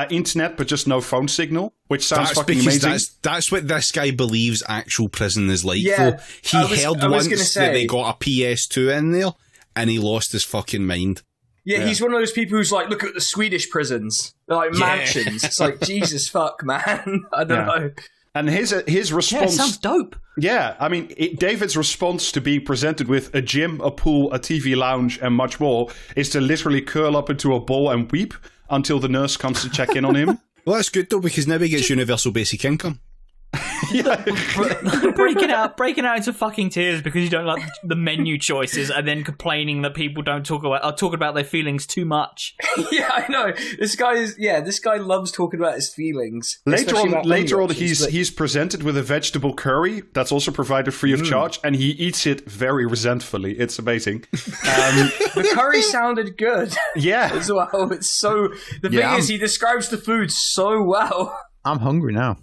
internet, but just no phone signal, which sounds fucking amazing. That's what this guy believes actual prison is like. Yeah, though. He heard once that they got a PS2 in there, and he lost his fucking mind. Yeah, he's one of those people who's like, look at the Swedish prisons. They're like mansions. It's like, Jesus fuck, man. I don't know. And his response... Yeah, it sounds dope. Yeah, I mean, David's response to being presented with a gym, a pool, a TV lounge, and much more is to literally curl up into a ball and weep until the nurse comes to check in on him. Well, that's good, though, because now he gets universal basic income. breaking out into fucking tears because you don't like the menu choices, and then complaining that people don't talk about their feelings too much. Yeah, I know. This guy loves talking about his feelings. Later on, he's presented with a vegetable curry that's also provided free of charge, and he eats it very resentfully. It's amazing. The curry sounded good. Yeah, as well. It's so. The thing is, he describes the food so well. I'm hungry now.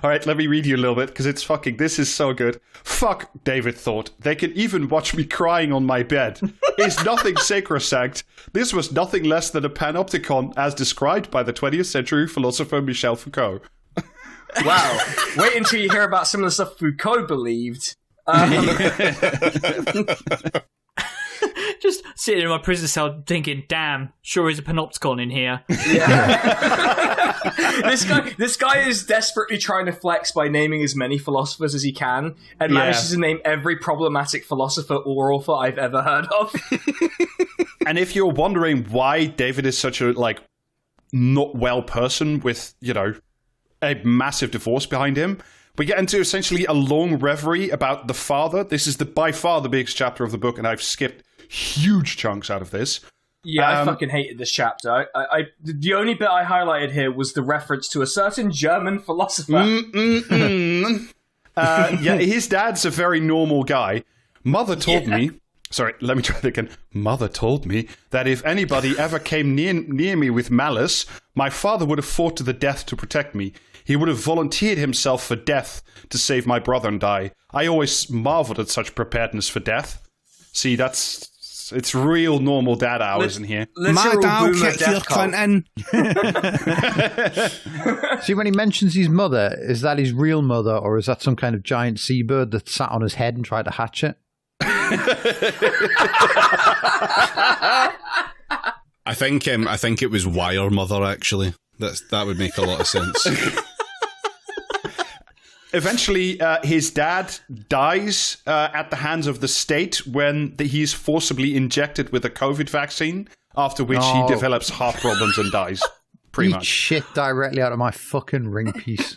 All right, let me read you a little bit, because this is so good. Fuck, David thought. They can even watch me crying on my bed. Is nothing sacrosanct. This was nothing less than a panopticon as described by the 20th century philosopher Michel Foucault. Wow. Wait until you hear about some of the stuff Foucault believed. Just sitting in my prison cell thinking, damn, sure is a panopticon in here. Yeah. This guy is desperately trying to flex by naming as many philosophers as he can, and manages to name every problematic philosopher or author I've ever heard of. And if you're wondering why David is such a, not well person with, a massive divorce behind him, we get into essentially a long reverie about the father. This is by far the biggest chapter of the book, and I've skipped huge chunks out of this. Yeah, I fucking hated this chapter. The only bit I highlighted here was the reference to a certain German philosopher. His dad's a very normal guy. Mother told me... Sorry, let me try that again. Mother told me that if anybody ever came near me with malice, my father would have fought to the death to protect me. He would have volunteered himself for death to save my brother and I. I always marveled at such preparedness for death. See, it's real normal dad hours in here. My dad kicked your Clinton. See, when he mentions his mother, is that his real mother, or is that some kind of giant seabird that sat on his head and tried to hatch it? I think it was Wire Mother, actually. That would make a lot of sense. Eventually, his dad dies at the hands of the state when he's forcibly injected with a COVID vaccine, after which he develops heart problems and dies. Pretty much. Shit directly out of my fucking ring piece.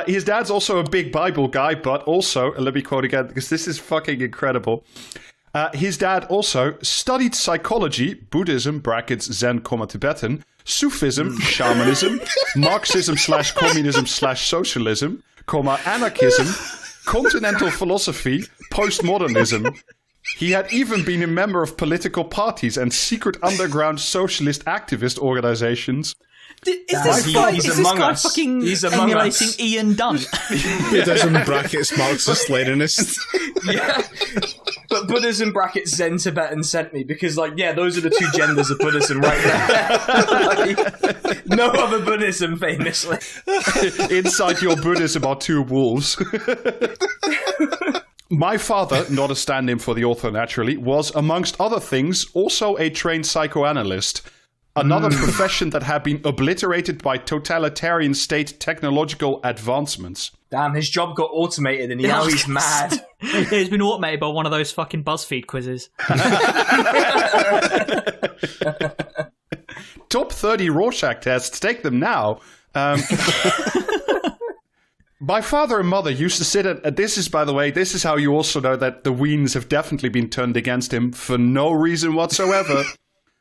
His dad's also a big Bible guy, but also, let me quote again, because this is fucking incredible. His dad also studied psychology, Buddhism, brackets Zen, Tibetan, Sufism, shamanism, Marxism/communism/socialism, anarchism, continental philosophy, postmodernism. He had even been a member of political parties and secret underground socialist activist organizations. Is this guy fucking emulating Ian Dunt? Buddhism brackets Marxist Leninist. Yeah. But Buddhism brackets Zen Tibetan sent me because, those are the two genders of Buddhism right there. No other Buddhism, famously. Inside your Buddhism are two wolves. My father, not a stand-in for the author naturally, was, amongst other things, also a trained psychoanalyst. Another profession that had been obliterated by totalitarian state technological advancements. Damn, his job got automated and now he's mad. It's been automated by one of those fucking BuzzFeed quizzes. Top 30 Rorschach tests, take them now. My father and mother used to sit at... This is, by the way, this is how you also know that the Weens have definitely been turned against him for no reason whatsoever.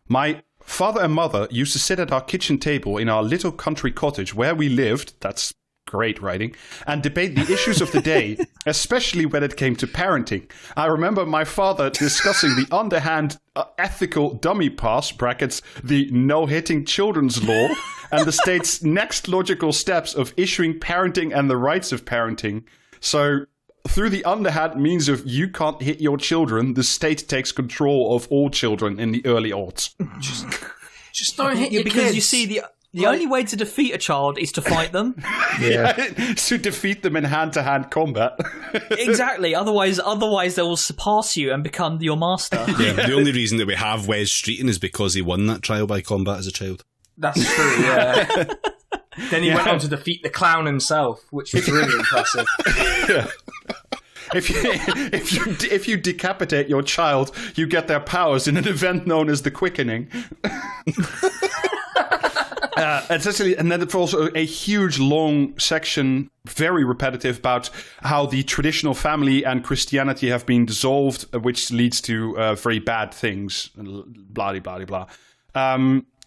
My father and mother used to sit at our kitchen table in our little country cottage where we lived, that's great writing, and debate the issues of the day, especially when it came to parenting. I remember my father discussing the underhand ethical dummy pass, brackets, the no-hitting children's law, and the state's next logical steps of issuing parenting and the rights of parenting. So, through the underhand means of you can't hit your children, the state takes control of all children in the early aughts. Just don't hit your because kids. You see, the only way to defeat a child is to fight them. Yeah. To defeat them in hand-to-hand combat. Exactly. Otherwise they will surpass you and become your master. Yeah, the only reason that we have Wes Streeting is because he won that trial by combat as a child. That's true, yeah. Then he went on to defeat the clown himself, which was really impressive. Yeah. If you decapitate your child, you get their powers in an event known as the Quickening. And then it's also a huge, long section, very repetitive, about how the traditional family and Christianity have been dissolved, which leads to very bad things, blah, blah, blah, blah.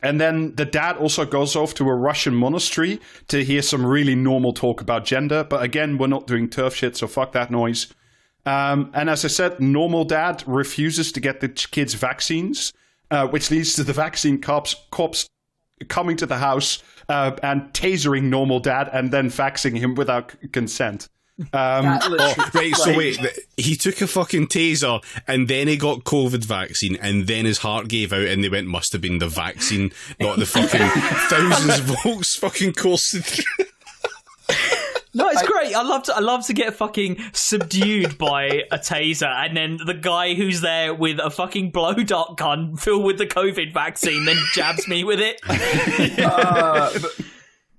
And then the dad also goes off to a Russian monastery to hear some really normal talk about gender. But again, we're not doing turf shit, so fuck that noise. And as I said, normal dad refuses to get the kids vaccines, which leads to the vaccine cops coming to the house and tasering normal dad and then faxing him without consent. Right, so wait, he took a fucking taser and then he got COVID vaccine and then his heart gave out and they went, must have been the vaccine, not the fucking thousands of volts fucking coursing through. No, it's great. I love to get fucking subdued by a taser, and then the guy who's there with a fucking blow dart gun filled with the COVID vaccine then jabs me with it.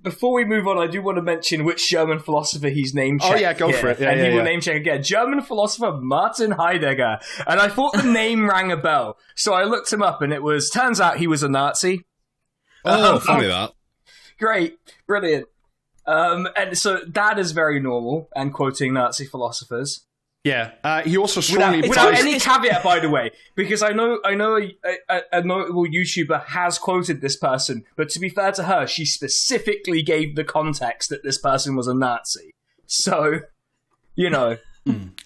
Before we move on, I do want to mention which German philosopher he's name-checked. Oh yeah, go for it. Yeah, and he will name-check again. German philosopher Martin Heidegger. And I thought the name rang a bell, so I looked him up, and turns out he was a Nazi. Funny that. Great, brilliant. And so that is very normal, and quoting Nazi philosophers. Yeah, he also strongly without any caveat, by the way, because I know a notable YouTuber has quoted this person, but to be fair to her, she specifically gave the context that this person was a Nazi. So, you know,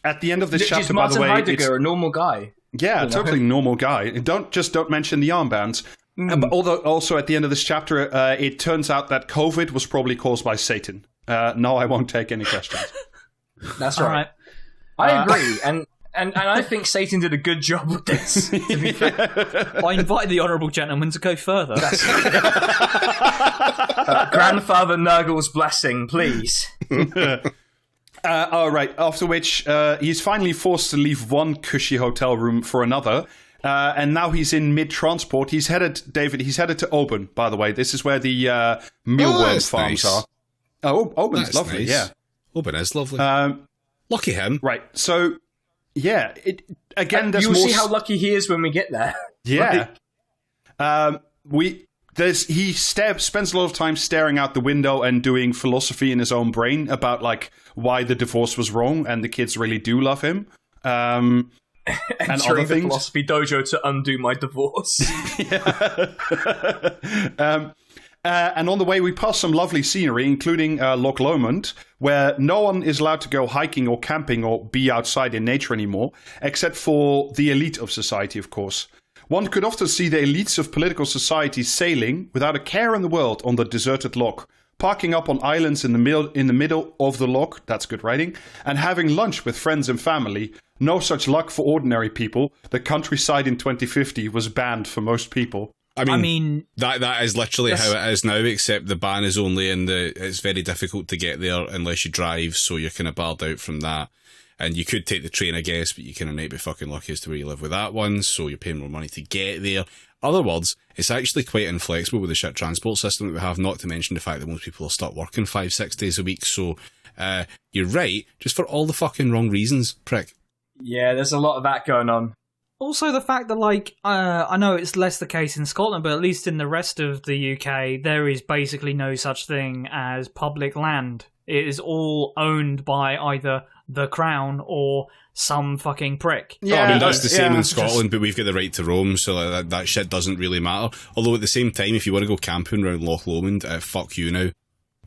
at the end of this chapter, Martin by the way, Heidegger, a normal guy. Yeah, totally normal guy. Don't mention the armbands. But also at the end of this chapter, it turns out that COVID was probably caused by Satan. No, I won't take any questions. That's right. I agree, and I think Satan did a good job with this. To be fair. I invite the honourable gentleman to go further. Grandfather Nurgle's blessing, please. All right. After which, he's finally forced to leave one cushy hotel room for another. And now he's in mid-transport. He's headed to Oban, by the way. This is where the mealworm farms are. Oh, Oban's lovely, nice. yeah. Oban is lovely. Lucky him. Right, so, yeah. You'll see how lucky he is when we get there. Yeah. He spends a lot of time staring out the window and doing philosophy in his own brain about, like, why the divorce was wrong, and the kids really do love him. And entering the philosophy dojo to undo my divorce. And on the way, we pass some lovely scenery, including Loch Lomond, where no one is allowed to go hiking or camping or be outside in nature anymore, except for the elite of society, of course. One could often see the elites of political society sailing without a care in the world on the deserted loch, parking up on islands in the middle of the loch, that's good writing, and having lunch with friends and family. No such luck for ordinary people. The countryside in 2050 was banned for most people. I mean that is literally how it is now, except the ban is only it's very difficult to get there unless you drive, so you're kind of barred out from that. And you could take the train, I guess, but you kind of need to be fucking lucky as to where you live with that one, so you're paying more money to get there. Other words, it's actually quite inflexible with the shit transport system that we have, not to mention the fact that most people are stuck working 5-6 days a week, so you're right, just for all the fucking wrong reasons, prick. Yeah, there's a lot of that going on. Also, the fact that, like, I know it's less the case in Scotland, but at least in the rest of the UK, there is basically no such thing as public land. It is all owned by either the Crown or some fucking prick. Yeah, I mean, that's the same in Scotland, but we've got the right to roam, so that shit doesn't really matter. Although at the same time, if you want to go camping around Loch Lomond, fuck you now.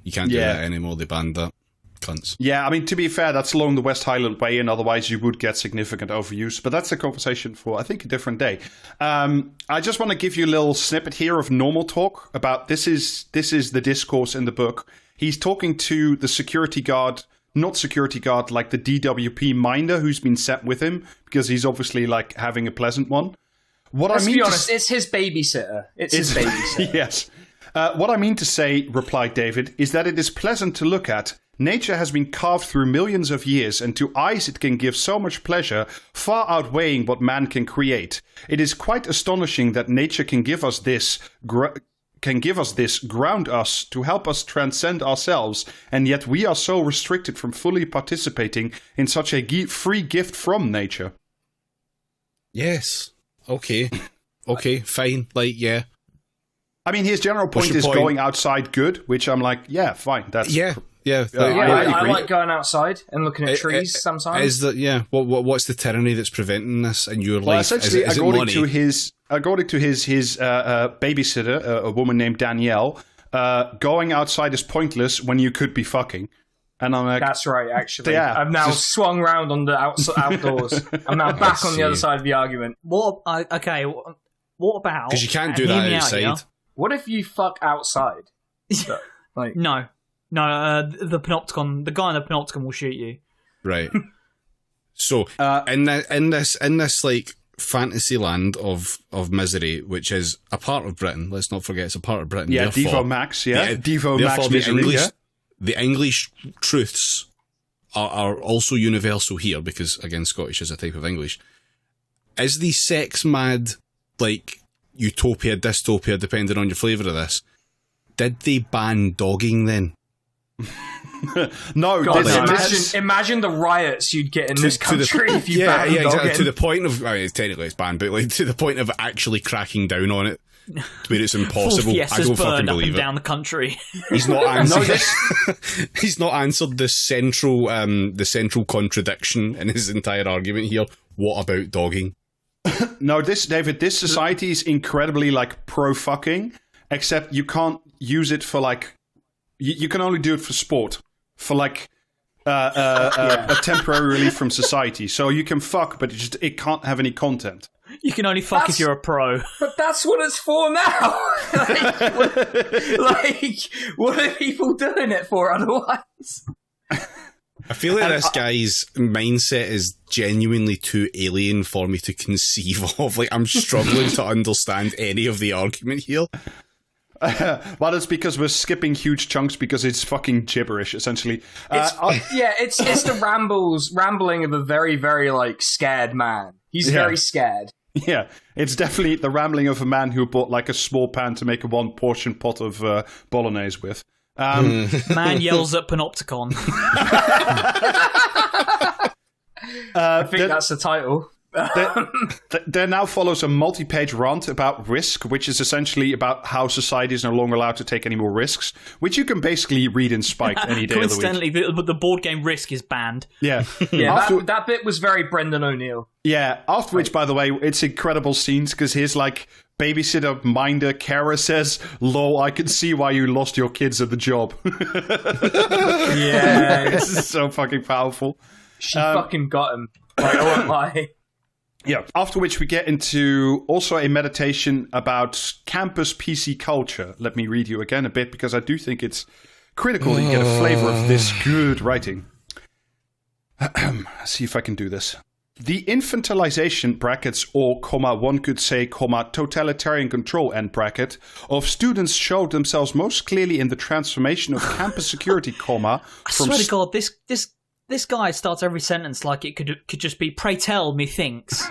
You can't do that anymore, they banned that. Cunts. Yeah, I mean, to be fair, that's along the West Highland Way, and otherwise you would get significant overuse. But that's a conversation for, I think, a different day. I just want to give you a little snippet here of normal talk about this is the discourse in the book. He's talking to the security guard, not security guard, like the DWP minder who's been sent with him, because he's obviously like having a pleasant one. Let's be honest, it's his babysitter. It's his babysitter. Yes. What I mean to say, replied David, is that it is pleasant to look at. Nature has been carved through millions of years, and to eyes it can give so much pleasure, far outweighing what man can create. It is quite astonishing that nature can give us this, ground us, to help us transcend ourselves, and yet we are so restricted from fully participating in such a free gift from nature. Yes. Okay. Okay, fine. Like, yeah. I mean, his general point is going outside good, which I'm like, yeah, fine. That's I like going outside and looking at trees sometimes. Is that what's the tyranny that's preventing this in your life? Essentially, is it according money? to his babysitter, a woman named Danielle, going outside is pointless when you could be fucking. And I'm like, that's right. Actually, I've now swung round on the outdoors. I'm now back on the other side of the argument. What about? Because you can't do that outside. What if you fuck outside? So, like, No, the panopticon, the guy in the panopticon will shoot you. Right. So in this like fantasy land of misery, which is a part of Britain. Let's not forget it's a part of Britain. Yeah, therefore, Devo Max. Yeah, Devo therefore Max misery. the English truths are also universal here because again, Scottish is a type of English. Is the sex mad like utopia, dystopia, depending on your flavour of this? Did they ban dogging then? No, God, imagine the riots you'd get in this country if you banned dogging. Exactly. To the point of, I mean, technically it's banned, but like to the point of actually cracking down on it, where it's impossible. I don't fucking believe it. Down the country. He's not answered. He's not answered the central contradiction in his entire argument here. What about dogging? No, this society is incredibly like pro fucking, except you can't use it for like. You can only do it for sport, for like a temporary relief from society. So you can fuck, but it can't have any content. You can only fuck if you're a pro. But that's what it's for now. What are people doing it for otherwise? I feel like this guy's mindset is genuinely too alien for me to conceive of. Like, I'm struggling to understand any of the argument here. Well, it's because we're skipping huge chunks because it's fucking gibberish, essentially. It's the rambling of a very, very, like, scared man. He's very scared. Yeah, it's definitely the rambling of a man who bought, like, a small pan to make a one-portion pot of bolognese with. Man yells at Panopticon. I think that's the title. There now follows a multi-page rant about risk, which is essentially about how society is no longer allowed to take any more risks, which you can basically read in Spike any day of the week. Coincidentally, the board game Risk is banned. Yeah. That bit was very Brendan O'Neill. Yeah, after which, by the way, it's incredible scenes because his, like, babysitter, minder, carer says, "Lol, I can see why you lost your kids at the job." Yeah. This is so fucking powerful. She fucking got him. Like, I won't lie. Yeah, after which we get into also a meditation about campus PC culture. Let me read you again a bit because I do think it's critical that you get a flavor of this good writing. See if I can do this. The infantilization brackets or, one could say, totalitarian control end bracket of students showed themselves most clearly in the transformation of campus security, I swear to God, this guy starts every sentence like it could just be, "Pray tell, methinks."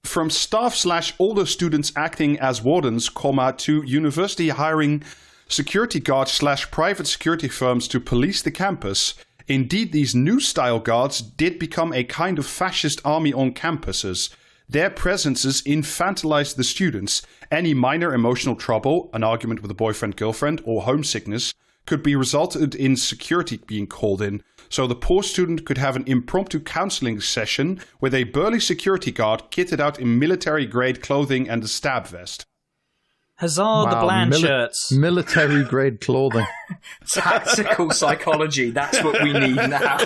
From staff/older students acting as wardens, to university hiring security guards/private security firms to police the campus. Indeed, these new style guards did become a kind of fascist army on campuses. Their presences infantilized the students. Any minor emotional trouble, an argument with a boyfriend-girlfriend, or homesickness could be resulted in security being called in. So the poor student could have an impromptu counseling session with a burly security guard kitted out in military-grade clothing and a stab vest. Huzzah, the bland shirts. Military-grade clothing. Tactical psychology, that's what we need now.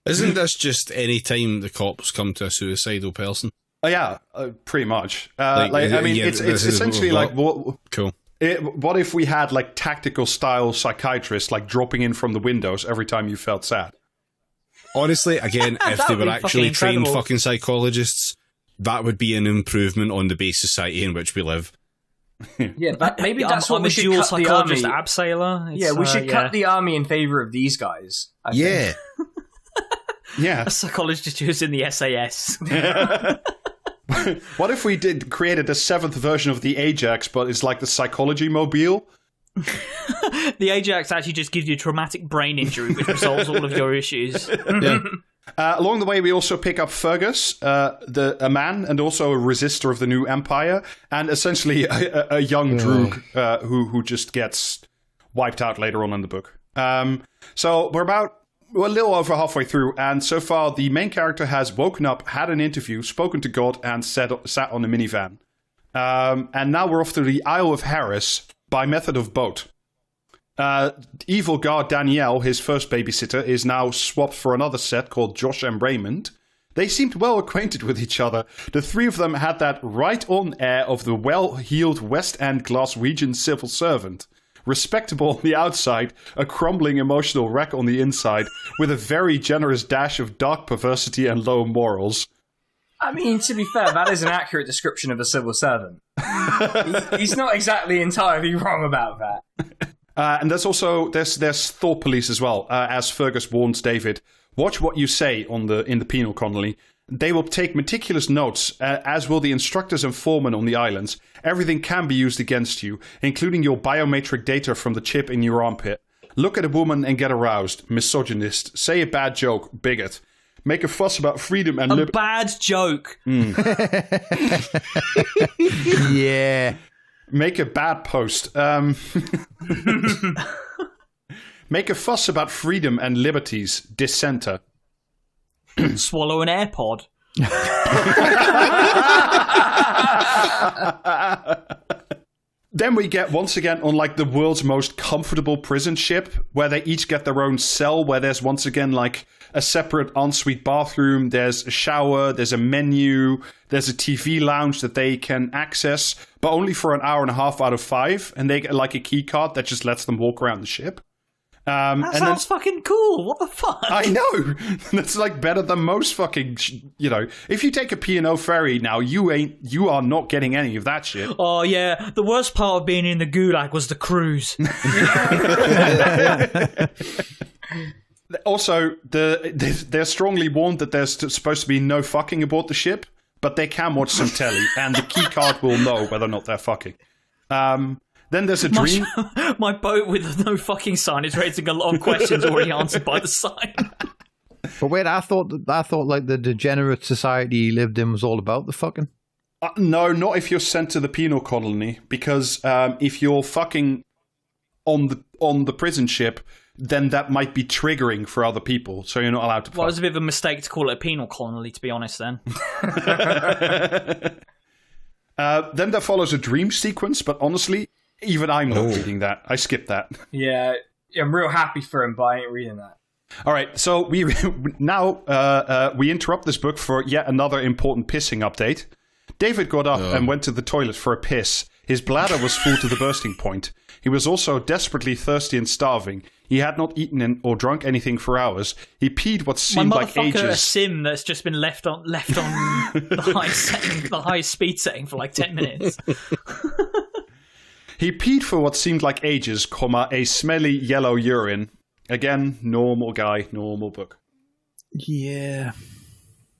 Isn't this just any time the cops come to a suicidal person? Yeah, pretty much. It's essentially like... Cool. What if we had, like, tactical style psychiatrists, like, dropping in from the windows every time you felt sad? Honestly, again, if they were actually trained incredible. fucking psychologists, that would be an improvement on the base society in which we live. Yeah, maybe that's what I'm we a should dual cut the psychologist army. abseiler. Yeah, we should cut the army in favor of these guys. I think. Yeah. A psychologist who's in the SAS. What if we created a 7th version of the Ajax, but it's like the psychology mobile? The Ajax actually just gives you a traumatic brain injury, which resolves all of your issues. Yeah. Along the way, we also pick up Fergus, a man and also a resistor of the new empire, and essentially a young Droog who just gets wiped out later on in the book. So we're a little over halfway through, and so far the main character has woken up, had an interview, spoken to God, and sat on a minivan. And now we're off to the Isle of Harris by method of boat. Evil guard Danielle, his first babysitter, is now swapped for another set called Josh and Raymond. They seemed well acquainted with each other. The three of them had that right-on air of the well-heeled West End Glaswegian civil servant. Respectable on the outside, a crumbling emotional wreck on the inside, with a very generous dash of dark perversity and low morals. I mean, to be fair, that is an accurate description of a civil servant. He's not exactly entirely wrong about that. And there's thought police as well. As Fergus warns David, watch what you say in the penal colony. They will take meticulous notes, as will the instructors and foremen on the islands. Everything can be used against you, including your biometric data from the chip in your armpit. Look at a woman and get aroused. Misogynist. Say a bad joke. Bigot. Make a fuss about freedom and liberty. A bad joke. Yeah. Make a bad post. Make a fuss about freedom and liberties. Dissenter. Swallow an AirPod. Then we get once again on like the world's most comfortable prison ship, where they each get their own cell, where there's once again like a separate ensuite bathroom, there's a shower, there's a menu, there's a TV lounge that they can access, but only for an hour and a half out of 5, and they get like a key card that just lets them walk around the ship. That sounds fucking cool. What the fuck? I know. That's like better than most fucking, if you take a P&O ferry now, you are not getting any of that shit. Oh yeah, the worst part of being in the Gulag was the cruise. Also, they're strongly warned that there's supposed to be no fucking aboard the ship, but they can watch some telly, and the key card will know whether or not they're fucking. Then there's a dream. My boat with no fucking sign is raising a lot of questions already answered by the sign. But wait, I thought like the degenerate society he lived in was all about the fucking. No, not if you're sent to the penal colony, because if you're fucking on the prison ship, then that might be triggering for other people, so you're not allowed to fuck. Well, it was a bit of a mistake to call it a penal colony, to be honest, then. Then there follows a dream sequence, but honestly, even I'm not reading that. I skipped that. Yeah, I'm real happy for him, but I ain't reading that. All right, so we interrupt this book for yet another important pissing update. David got up and went to the toilet for a piss. His bladder was full to the bursting point. He was also desperately thirsty and starving. He had not eaten or drunk anything for hours. He peed what seemed like ages. A sim that's just been left on the high speed setting for like 10 minutes. He peed for what seemed like ages, a smelly yellow urine. Again, normal guy, normal book. Yeah.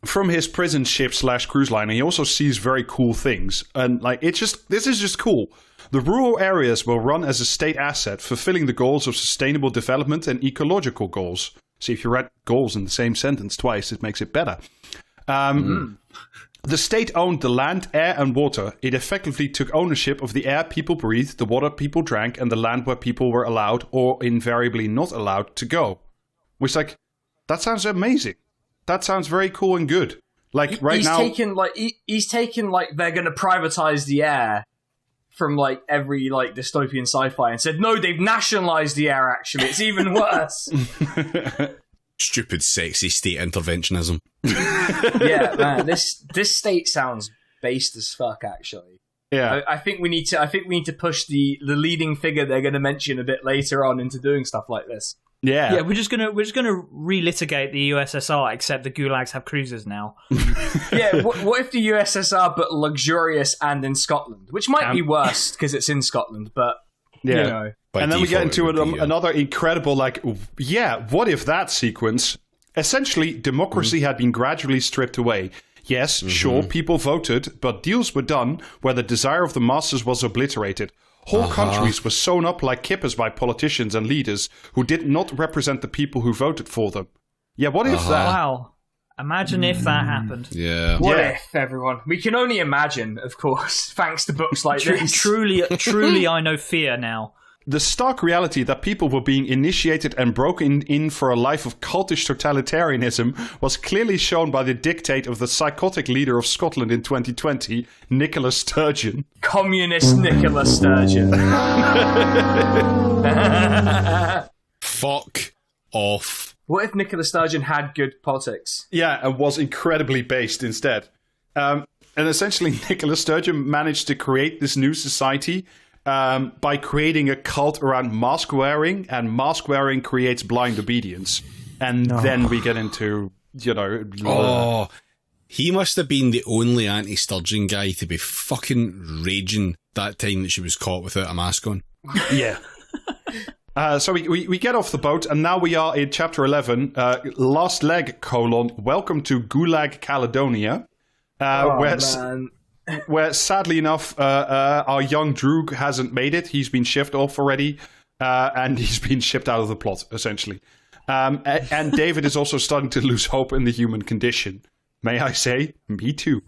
From his prison ship / cruise liner, he also sees very cool things. And this is just cool. The rural areas will run as a state asset, fulfilling the goals of sustainable development and ecological goals. See, if you read goals in the same sentence twice, it makes it better. The state owned the land, air, and water. It effectively took ownership of the air people breathed, the water people drank, and the land where people were allowed or invariably not allowed to go. Which, that sounds amazing. That sounds very cool and good. He's taken they're going to privatize the air from every dystopian sci-fi and said, no, they've nationalized the air. Actually, it's even worse. Stupid, sexy state interventionism. Yeah, man, this state sounds based as fuck. Actually, yeah. I think we need to push the leading figure they're going to mention a bit later on into doing stuff like this. Yeah, yeah. We're just gonna relitigate the USSR, except the gulags have cruisers now. Yeah. What if the USSR but luxurious and in Scotland, which might be worse because it's in Scotland, but yeah. And then we get into another incredible, what if that sequence? Essentially, democracy had been gradually stripped away. Yes, sure, people voted, but deals were done where the desire of the masses was obliterated. Whole countries were sewn up like kippers by politicians and leaders who did not represent the people who voted for them. Yeah, what if that? Wow. Imagine if that happened. Yeah. What if, everyone? We can only imagine, of course, thanks to books like this. Truly, I know fear now. The stark reality that people were being initiated and broken in for a life of cultish totalitarianism was clearly shown by the dictate of the psychotic leader of Scotland in 2020, Nicola Sturgeon. Communist Nicola Sturgeon. Fuck off. What if Nicola Sturgeon had good politics? Yeah, and was incredibly based instead. And essentially, Nicola Sturgeon managed to create this new society by creating a cult around mask wearing, and mask wearing creates blind obedience. And then we get into, he must have been the only anti-Sturgeon guy to be fucking raging that time that she was caught without a mask on. Yeah. So we get off the boat, and now we are in chapter 11, last leg, welcome to Gulag Caledonia, where sadly enough, our young Droog hasn't made it. He's been shipped off already, and he's been shipped out of the plot, essentially. And David is also starting to lose hope in the human condition. May I say, me too.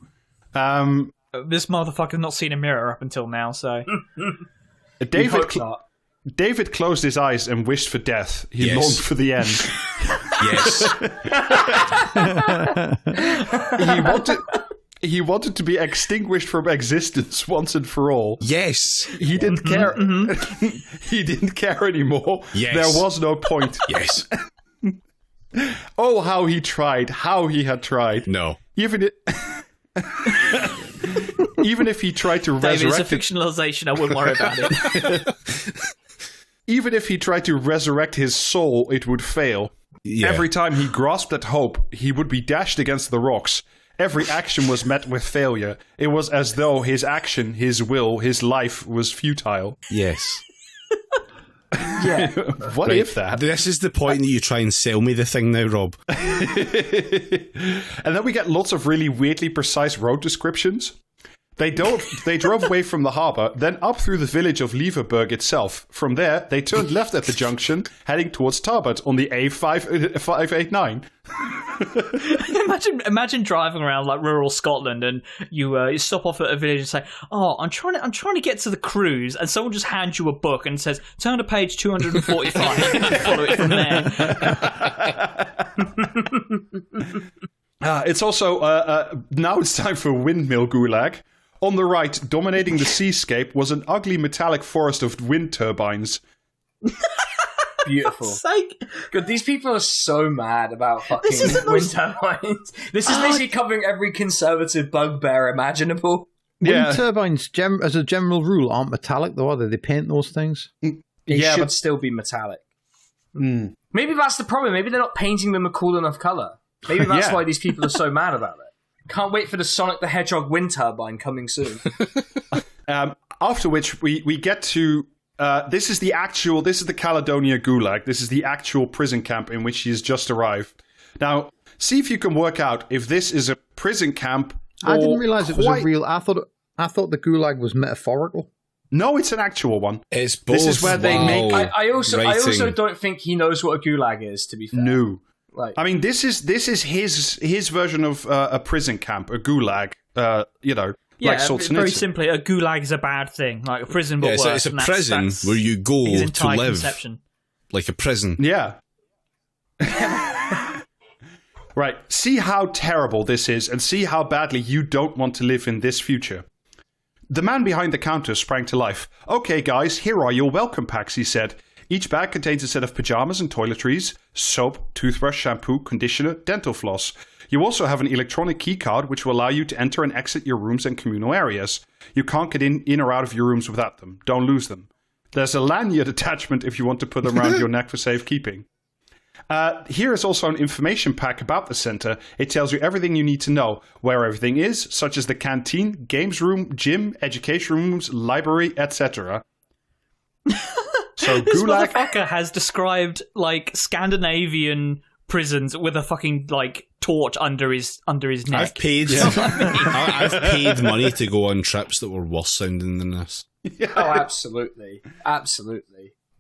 This motherfucker's not seen a mirror up until now, so... David closed his eyes and wished for death. He longed for the end. Yes. He wanted to be extinguished from existence once and for all. Yes. He didn't care. He didn't care anymore. Yes. There was no point. Yes. Oh, how he tried. How he had tried. No. Even if he tried to David, resurrect it's a fictionalization. I wouldn't worry about it. Even if he tried to resurrect his soul, it would fail. Yeah. Every time he grasped at hope, he would be dashed against the rocks. Every action was met with failure. It was as though his action, his will, his life was futile. Yes. Yeah. What if that? This is the point that you try and sell me the thing now, Rob. And then we get lots of really weirdly precise road descriptions. They drove away from the harbour, then up through the village of Leverburg itself. From there, they turned left at the junction, heading towards Tarbert on the A589. Imagine driving around like rural Scotland, and you stop off at a village and say, "Oh, I'm trying to get to the cruise," and someone just hands you a book and says, "Turn to page 245 and follow it from there." It's also now it's time for Windmill Gulag. On the right, dominating the seascape, was an ugly metallic forest of wind turbines. Beautiful. God, these people are so mad about fucking wind turbines. This is literally covering every conservative bugbear imaginable. Wind turbines, as a general rule, aren't metallic, though, are they? They paint those things. They should still be metallic. Mm. Maybe that's the problem. Maybe they're not painting them a cool enough colour. Maybe that's why these people are so mad about it. Can't wait for the Sonic the Hedgehog wind turbine coming soon. After which we get to this is the Caledonia Gulag. This is the actual prison camp in which he has just arrived. Now, see if you can work out if this is a prison camp. I didn't realise it was a real. I thought the Gulag was metaphorical. No, it's an actual one. It's both. This is where they make. I also don't think he knows what a Gulag is. To be fair, no. Like, I mean, this is his version of a prison camp, a gulag. Like Solzhenitsyn. Very simply, a gulag is a bad thing, like a prison, but worse. It's a prison where you go to live, conception. Like a prison. Yeah. Right. See how terrible this is, and see how badly you don't want to live in this future. The man behind the counter sprang to life. "Okay, guys, here are your welcome packs," he said. "Each bag contains a set of pajamas and toiletries, soap, toothbrush, shampoo, conditioner, dental floss. You also have an electronic key card which will allow you to enter and exit your rooms and communal areas. You can't get in or out of your rooms without them. Don't lose them. There's a lanyard attachment if you want to put them around your neck for safekeeping. Here is also an information pack about the center. It tells you everything you need to know, where everything is, such as the canteen, games room, gym, education rooms, library, etc." So This Gulag motherfucker has described like Scandinavian prisons with a fucking like torch under his neck. I've paid. I've paid money to go on trips that were worse sounding than this. Yeah. Oh, absolutely.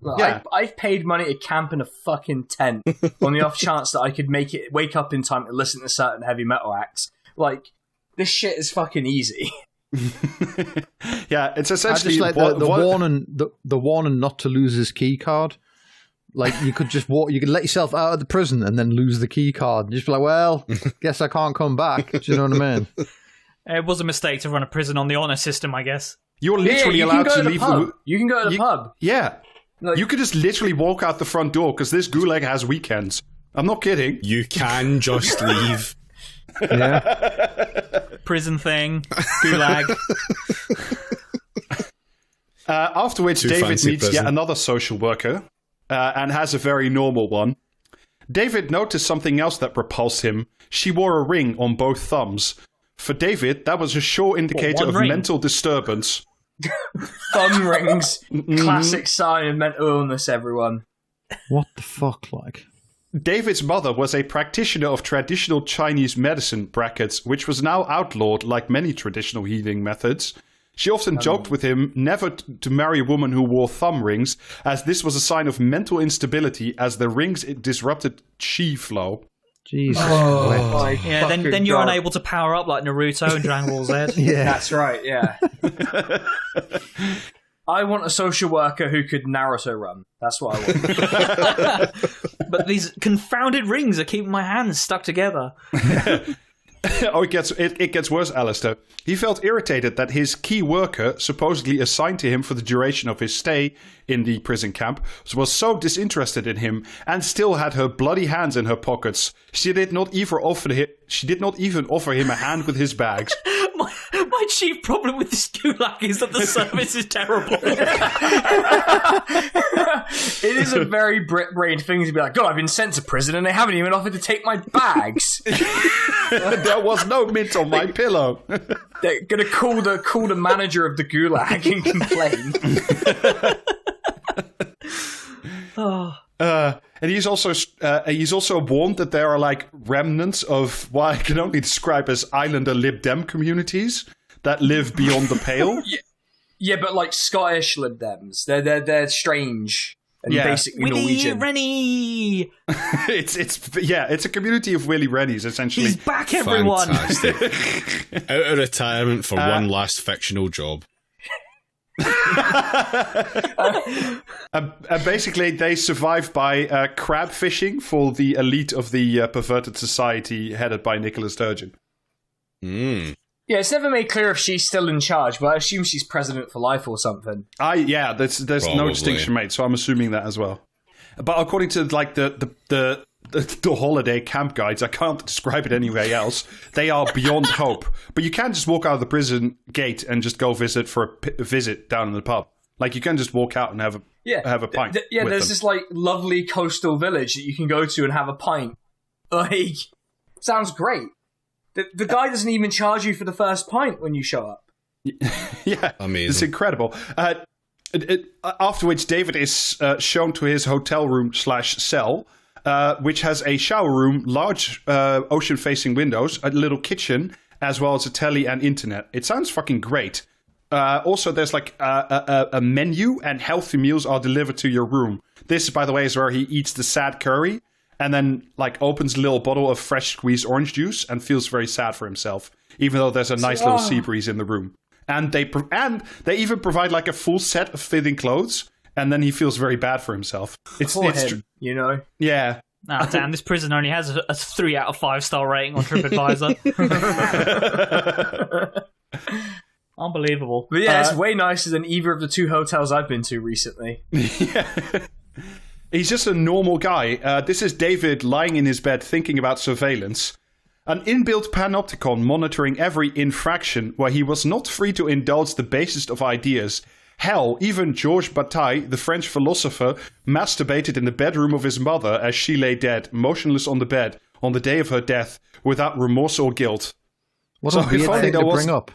Look, Yeah. I've paid money to camp in a fucking tent on the off chance that I could wake up in time to listen to certain heavy metal acts. Like, this shit is fucking easy. Yeah, it's I essentially just like the warning not to lose his key card. Like, you could just you could let yourself out of the prison and then lose the key card. And just be like, well, guess I can't come back. Do you know what I mean? It was a mistake to run a prison on the honor system, I guess. You're literally allowed to leave. You can go to the pub. Yeah. Like, you could just literally walk out the front door because this gulag has weekends. I'm not kidding. You can just leave. Yeah. Prison thing, gulag. After which, Too David fancy meets prison. yet another social worker and has a very normal one. David noticed something else that repulsed him. She wore a ring on both thumbs. For David, that was a sure indicator of ring? mental disturbance. Thumb rings. Classic sign of mental illness, everyone. What the fuck, like? David's mother was a practitioner of traditional Chinese medicine, brackets, which was now outlawed like many traditional healing methods. She often joked with him never to marry a woman who wore thumb rings, as this was a sign of mental instability, as the rings disrupted chi flow. Jesus. My Yeah, then fucking you're God. unable to power up like Naruto and Dragon Ball Z. Yeah. That's right, yeah. I want a social worker who could Naruto run. That's what I want. But these confounded rings are keeping my hands stuck together. Oh, it gets worse, Alistair. He felt irritated that his key worker, supposedly assigned to him for the duration of his stay in the prison camp, was so disinterested in him and still had her bloody hands in her pockets. She did not even offer him a hand with his bags. My chief problem with this gulag is that the service is terrible. It is a very Brit-brained thing to be like, God, I've been sent to prison and they haven't even offered to take my bags. There was no mint on my pillow. They're going to call the manager of the gulag and complain. And he's also warned that there are like remnants of what I can only describe as Islander Lib Dem communities that live beyond the pale. Yeah, but like Scottish Lib Dems. They're strange and Yeah. basically Winnie Norwegian. Rennie! It's a community of Willy Rennies, essentially. He's back, everyone! Fantastic. Out of retirement for one last fictional job. And basically, they survive by crab fishing for the elite of the perverted society headed by Nicola Sturgeon. Mm. Yeah, it's never made clear if she's still in charge, but I assume she's president for life or something. There's no Probably. distinction made, so I'm assuming that as well. But according to like the holiday camp guides, I can't describe it any way else. They are beyond hope. But you can't just walk out of the prison gate and just go visit for a visit down in the pub. Like you can just walk out and have a pint. with There's them. this like lovely coastal village that you can go to and have a pint. Like, sounds great. The guy doesn't even charge you for the first pint when you show up. Yeah, Amazing. It's incredible. After which, David is shown to his hotel room / cell, which has a shower room, large ocean-facing windows, a little kitchen, as well as a telly and internet. It sounds fucking great. Also, there's like a menu, and healthy meals are delivered to your room. This, by the way, is where he eats the sad curry, and then like opens a little bottle of fresh squeezed orange juice and feels very sad for himself, even though there's a nice little sea breeze in the room. And they even provide like a full set of fitting clothes, and then he feels very bad for himself. For him, you know? Yeah. Oh, damn, this prison only has a 3 out of 5 star rating on TripAdvisor. Unbelievable. But yeah, it's way nicer than either of the 2 hotels I've been to recently. He's just a normal guy. This is David lying in his bed thinking about surveillance. An inbuilt panopticon monitoring every infraction where he was not free to indulge the basest of ideas. Hell, even Georges Bataille, the French philosopher, masturbated in the bedroom of his mother as she lay dead, motionless on the bed, on the day of her death, without remorse or guilt. What So a weird if only thing there to was- bring up.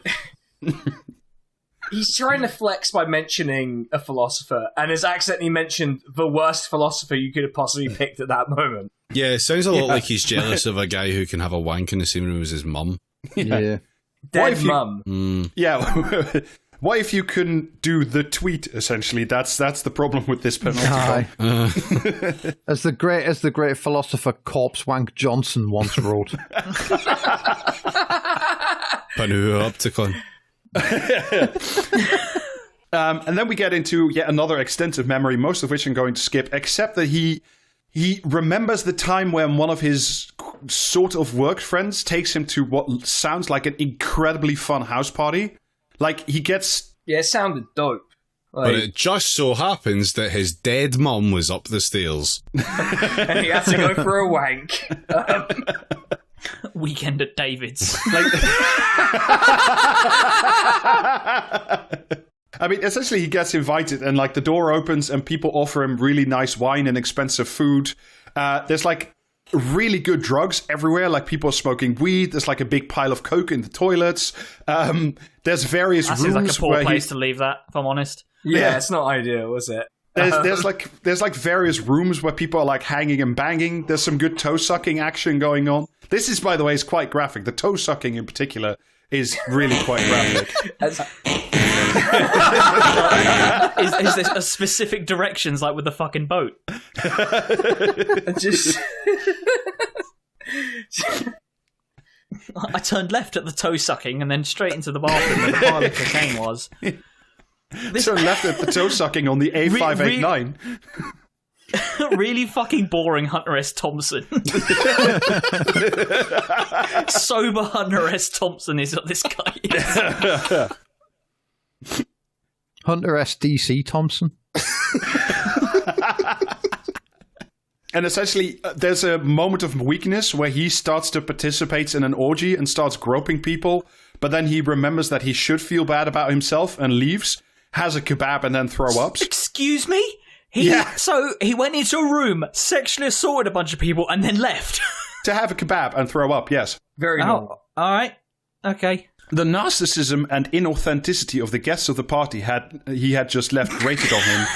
He's trying to flex by mentioning a philosopher, and has accidentally mentioned the worst philosopher you could have possibly picked at that moment. Yeah, it sounds a lot like he's jealous of a guy who can have a wank in the same room as his mum. Yeah. Dead if you- mum. Yeah. What if you couldn't do the tweet, essentially? That's the problem with this panopticon. Aye. As the great philosopher Corpse Wank Johnson once wrote. Panopticon. And then we get into yet another extensive memory, most of which I'm going to skip, except that he remembers the time when one of his sort of work friends takes him to what sounds like an incredibly fun house party. Like, he gets... Yeah, it sounded dope. But it just so happens that his dead mum was up the stairs. And he had to go for a wank. Weekend at David's. I mean, essentially, he gets invited, and like the door opens, and people offer him really nice wine and expensive food. There's like really good drugs everywhere. Like people are smoking weed. There's like a big pile of coke in the toilets. There's various rooms. That seems like a poor where place to leave that, if I'm honest. Yeah, it's not ideal, is it? There's like various rooms where people are like hanging and banging. There's some good toe sucking action going on. This is, by the way, is quite graphic. The toe sucking in particular is really quite graphic. Is there a specific directions like with the fucking boat? Just I turned left at the toe sucking and then straight into the bathroom where the pile of cocaine was. So left at the toe sucking on the A589. Really fucking boring Hunter S. Thompson. Sober Hunter S. Thompson is what this guy is. Hunter S.D.C. Thompson. And essentially, there's a moment of weakness where he starts to participate in an orgy and starts groping people, but then he remembers that he should feel bad about himself and leaves, has a kebab, and then throw ups. Excuse me? So he went into a room, sexually assaulted a bunch of people, and then left. To have a kebab and throw up, yes. very normal. All right. Okay. The narcissism and inauthenticity of the guests of the party he had just left grated on him.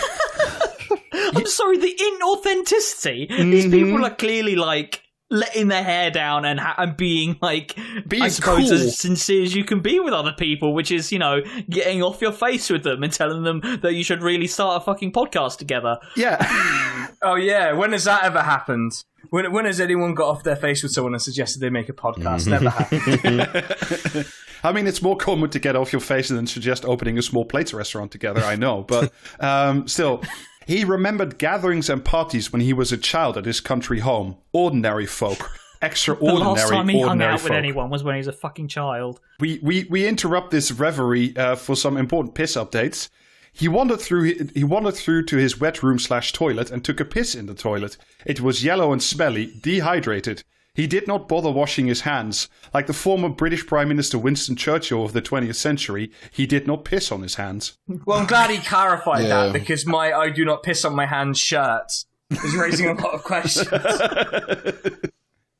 I'm sorry, the inauthenticity. These people are clearly like letting their hair down and being like, Being I suppose, cool. as sincere as you can be with other people, which is, getting off your face with them and telling them that you should really start a fucking podcast together. Yeah. Oh yeah, when has that ever happened? When has anyone got off their face with someone and suggested they make a podcast? Never happened. I mean, it's more common to get off your face than suggest opening a small plates restaurant together, I know. But still, he remembered gatherings and parties when he was a child at his country home. Ordinary folk. Extraordinary, The last time he hung out folk. with anyone was when he was a fucking child. We interrupt this reverie for some important piss updates. He wandered through to his wet room/toilet and took a piss in the toilet. It was yellow and smelly, dehydrated. He did not bother washing his hands. Like the former British Prime Minister Winston Churchill of the 20th century, he did not piss on his hands. Well, I'm glad he clarified that, because my I do not piss on my hands shirt is raising a lot of questions.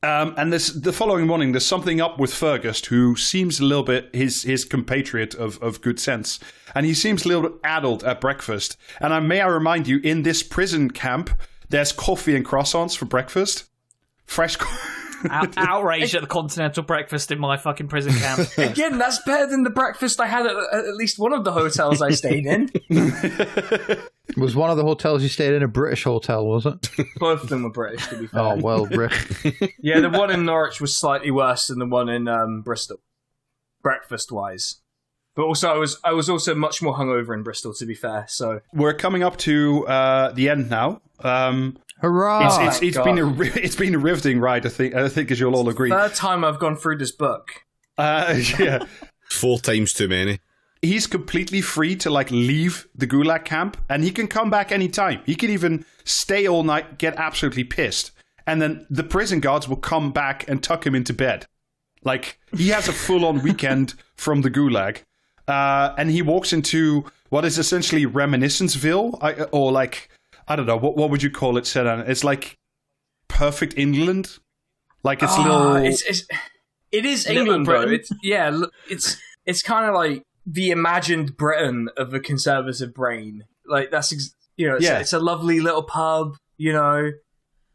And the following morning, there's something up with Fergus, who seems a little bit his compatriot of good sense. And he seems a little bit addled at breakfast. And may I remind you, in this prison camp, there's coffee and croissants for breakfast. Fresh Outraged at the continental breakfast in my fucking prison camp. Again, that's better than the breakfast I had at least one of the hotels I stayed in. Was one of the hotels you stayed in a British hotel, was it? Both of them were British, to be fair. Oh, well, Rick. Yeah, the one in Norwich was slightly worse than the one in Bristol, breakfast-wise. But also, I was also much more hungover in Bristol, to be fair. So We're coming up to the end now. Hurrah! It's been a riveting ride, I think, as you'll all agree. third time I've gone through this book. Yeah. 4 times too many. He's completely free to leave the Gulag camp, and he can come back anytime. He can even stay all night, get absolutely pissed, and then the prison guards will come back and tuck him into bed. He has a full-on weekend from the Gulag, and he walks into what is essentially Reminiscenceville, I don't know, what would you call it, Sinan? It's like perfect England. It's little. It is Little England, bro. Britain? It's kind of like the imagined Britain of the conservative brain. It's a lovely little pub. Don't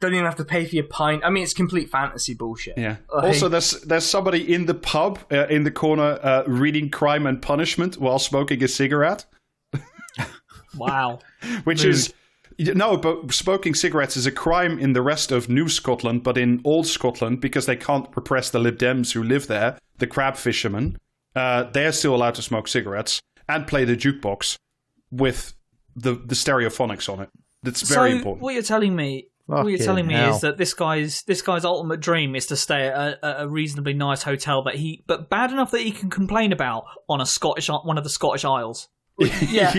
even have to pay for your pint. I mean, it's complete fantasy bullshit. Yeah. Also, there's somebody in the pub in the corner reading Crime and Punishment while smoking a cigarette. Wow. Which is. No, but smoking cigarettes is a crime in the rest of New Scotland, but in Old Scotland, because they can't repress the Lib Dems who live there, the crab fishermen, they're still allowed to smoke cigarettes and play the jukebox with the stereophonics on it. That's very important. What you're telling me is that this guy's ultimate dream is to stay at a reasonably nice hotel, but bad enough that he can complain about on one of the Scottish Isles. Yeah,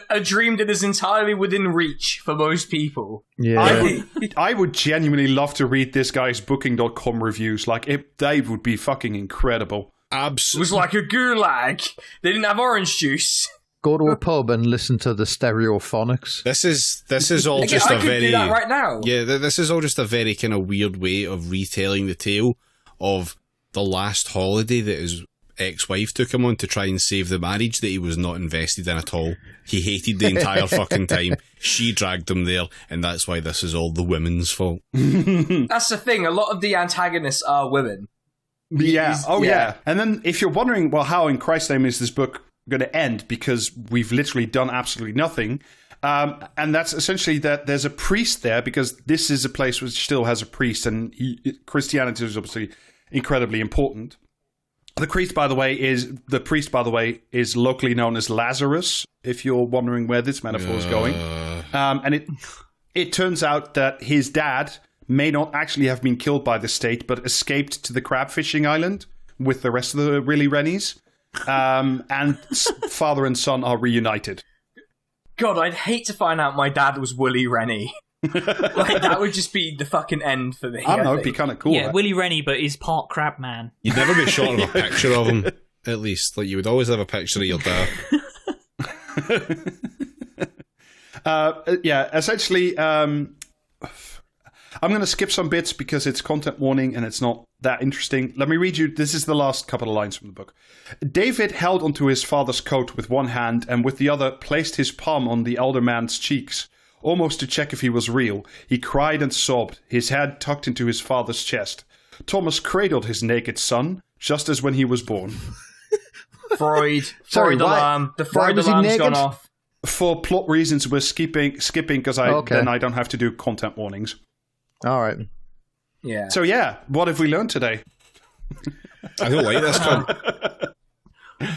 a dream that is entirely within reach for most people. Yeah. I would genuinely love to read this guy's Booking.com reviews. Like, they would be fucking incredible. It was like a gulag. They didn't have orange juice. Go to a pub and listen to the stereophonics. This is all just I a could very do that right now. Yeah, this is all just a very kind of weird way of retelling the tale of the last holiday that his ex-wife took him on to try and save the marriage that he was not invested in at all. He hated the entire fucking time. She dragged him there, and that's why this is all the women's fault. That's the thing. A lot of the antagonists are women. Yeah. Yeah. And then if you're wondering, well, how in Christ's name is this book going to end? Because we've literally done absolutely nothing. And that's essentially that there's a priest there, because this is a place which still has a priest, and Christianity is obviously incredibly important. The priest, by the way, is locally known as Lazarus, if you're wondering where this metaphor is going. And it turns out that his dad may not actually have been killed by the state, but escaped to the crab fishing island with the rest of the Willy Rennies. And father and son are reunited. God, I'd hate to find out my dad was Willy Rennie. Like, that would just be the fucking end for me. I don't know, it'd be kind of cool. Yeah, Willy Rennie, but he's part crab man. You'd never be short of a picture of him, at least. Like, you would always have a picture of your dad. Essentially, I'm going to skip some bits because it's content warning and it's not that interesting. Let me read you. This is the last couple of lines from the book. David held onto his father's coat with one hand and with the other placed his palm on the elder man's cheeks, almost to check if he was real. He cried and sobbed, his head tucked into his father's chest. Thomas cradled his naked son, just as when he was born. Freud alarm. The Freud alarm's gone off. For plot reasons, we're skipping because then I don't have to do content warnings. All right. Yeah. So yeah, what have we learned today? I don't like this one.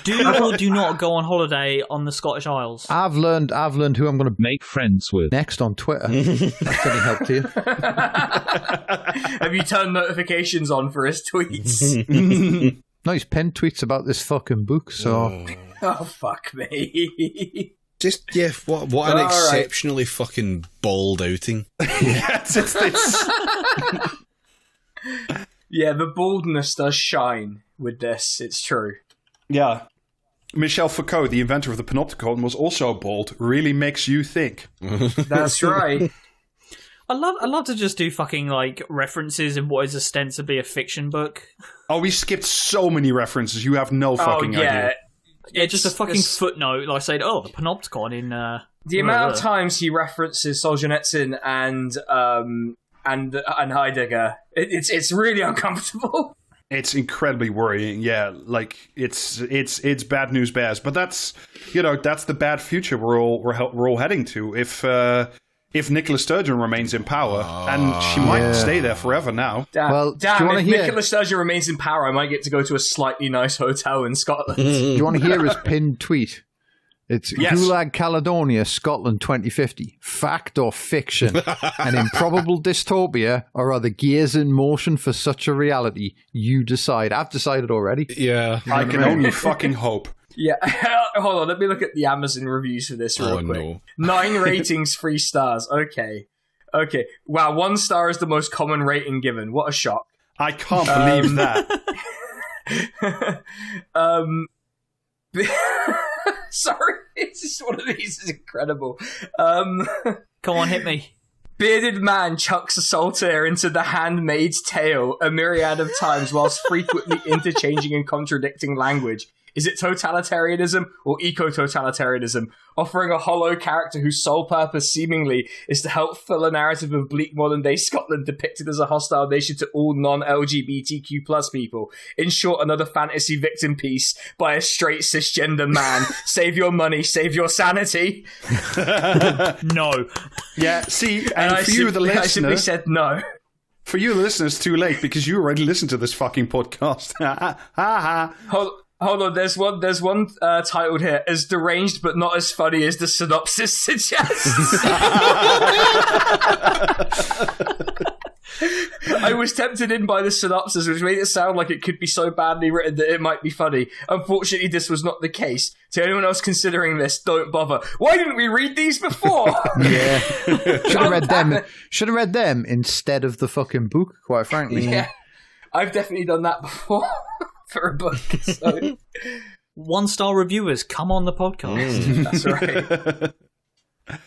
Do or do not go on holiday on the Scottish Isles. I've learned who I'm going to make friends with next on Twitter. That's any help to you? Have you turned notifications on for his tweets? No, he's penned tweets about this fucking book, so... Oh, fuck me. Just, yeah, what an exceptionally fucking bald outing. Yes, it's this. Yeah, the baldness does shine with this, it's true. Yeah. Michel Foucault, the inventor of the panopticon, was also bald. Really makes you think. That's right. I love to just do fucking like references in what is ostensibly a fiction book. Oh, we skipped so many references. You have no fucking idea. Yeah, just a fucking footnote. Like I said, the panopticon in. The amount of times he references Solzhenitsyn and Heidegger, it's really uncomfortable. It's incredibly worrying. Yeah, like it's bad news bears. But that's the bad future we're all heading to. If Nicola Sturgeon remains in power, and she might stay there forever now. If Nicola Sturgeon remains in power, I might get to go to a slightly nice hotel in Scotland. Do you want to hear his pinned tweet? It's yes. Gulag Caledonia, Scotland 2050. Fact or fiction? An improbable dystopia, or are the gears in motion for such a reality? You decide. I've decided already. Yeah. I can only fucking hope. Yeah, hold on, let me look at the Amazon reviews for this real quick. No. 9 ratings, 3 stars. Okay. Wow, 1 star is the most common rating given. What a shock. I can't believe that. Sorry, it's just one of these is incredible. Come on, hit me. Bearded man chucks a saltaire into the handmaid's tale a myriad of times whilst frequently interchanging and contradicting language. Is it totalitarianism or eco-totalitarianism? Offering a hollow character whose sole purpose, seemingly, is to help fill a narrative of bleak modern-day Scotland depicted as a hostile nation to all non-LGBTQ plus people. In short, another fantasy victim piece by a straight cisgender man. Save your money, save your sanity. No. Yeah, see, and for you, the listener... I simply said no. For you, the listener, it's too late because you already listened to this fucking podcast. Hold on, there's one titled here, as deranged but not as funny as the synopsis suggests. I was tempted in by the synopsis, which made it sound like it could be so badly written that it might be funny. Unfortunately, this was not the case. To anyone else considering this, don't bother. Why didn't we read these before? Yeah. Should have read them instead of the fucking book, quite frankly. Yeah. I've definitely done that before for a book. So. 1-star reviewers, come on the podcast. That's right.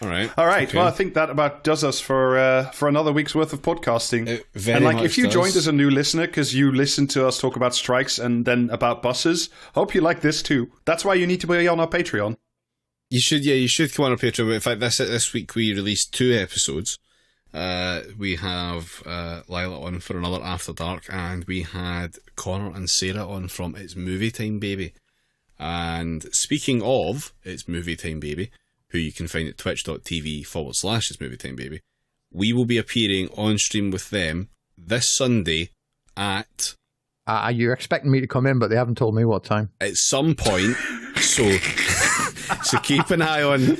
All right. Okay. Well, I think that about does us for another week's worth of podcasting. If you joined as a new listener because you listened to us talk about strikes and then about buses, hope you like this too. That's why you need to be on our Patreon. You should come on our Patreon. In fact, this week we released 2 episodes. We have Lila on for another After Dark, and we had Connor and Sarah on from It's Movie Time Baby. And speaking of It's Movie Time Baby, who you can find at twitch.tv/It's Movie Time Baby, we will be appearing on stream with them this Sunday at... You're expecting me to come in, but they haven't told me what time. At some point. So keep an eye on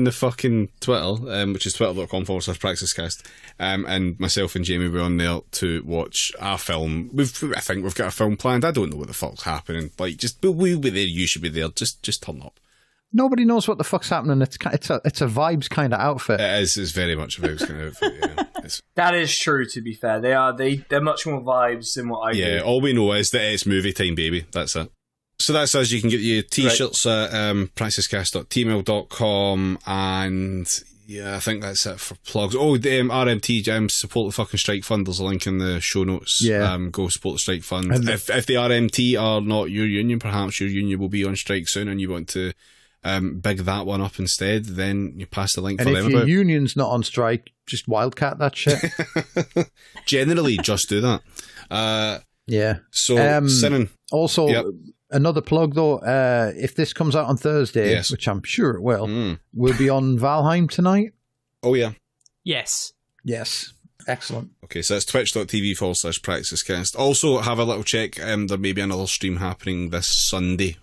the fucking Twitter, which is twitter.com/praxiscast. And myself and Jamie were on there to watch our film. I think we've got a film planned. I don't know what the fuck's happening. We'll be there. You should be there. Just turn up. Nobody knows what the fuck's happening. It's a vibes kind of outfit. It is. It's very much a vibes kind of outfit. Yeah. That is true. To be fair, they're much more vibes than what I do. Yeah. All we know is that it's movie time, baby. That's it. So that's us. You can get your t-shirts at praxiscast.tmail.com, and yeah, I think that's it for plugs. Oh, the RMT support the fucking strike fund. There's a link in the show notes. Yeah. Go support the strike fund. If the RMT are not your union, perhaps your union will be on strike soon, and you want to big that one up instead, then you pass the link for them. And if your union's not on strike, just wildcat that shit. Generally, just do that. Yeah. So, Sinan. Also, another plug though, if this comes out on Thursday, which I'm sure it will, we'll be on Valheim tonight. Oh, yeah. Yes. Excellent. Okay, so that's twitch.tv/praxiscast. Also, have a little check. There may be another stream happening this Sunday.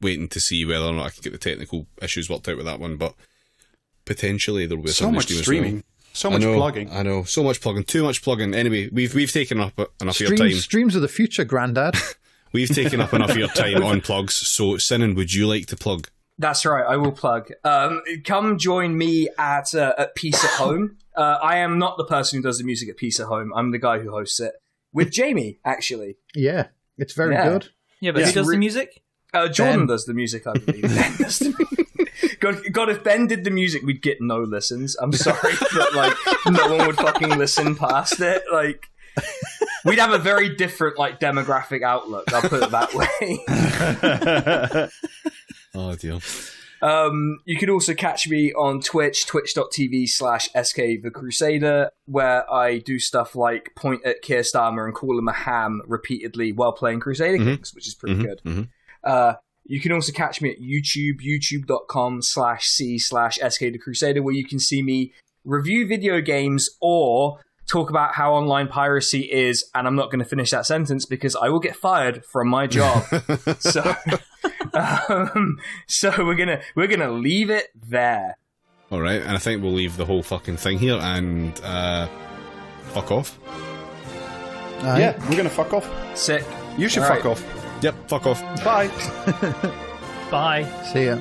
Waiting to see whether or not I can get the technical issues worked out with that one, but potentially there will be a Sunday stream streaming. As well. So much plugging. I know. So much plugging. Too much plugging. Anyway, we've taken up enough of your time. Streams of the future, Grandad. We've taken up enough of your time on plugs. So, Sinan, would you like to plug? That's right. I will plug. Come join me at Peace at Home. I am not the person who does the music at Peace at Home. I'm the guy who hosts it with Jamie, actually. Yeah, it's very good. Yeah, but who does the music? Jordan does the music, I believe. Ben does the music. God, if Ben did the music, we'd get no listens. I'm sorry, but no one would fucking listen past it. We'd have a very different demographic outlook. I'll put it that way. Oh dear. You can also catch me on Twitch, twitch.tv/SKTheCrusader, where I do stuff like point at Keir Starmer and call him a ham repeatedly while playing Crusader Kings, which is pretty good. Mm-hmm. You can also catch me at YouTube, youtube.com/c/SKTheCrusader, where you can see me review video games or talk about how online piracy is, and I'm not going to finish that sentence because I will get fired from my job. So we're gonna leave it there. All right, and I think we'll leave the whole fucking thing here and fuck off. Yeah, we're gonna fuck off. Sick. You should fuck off. Yep, fuck off. Bye. Bye. See ya.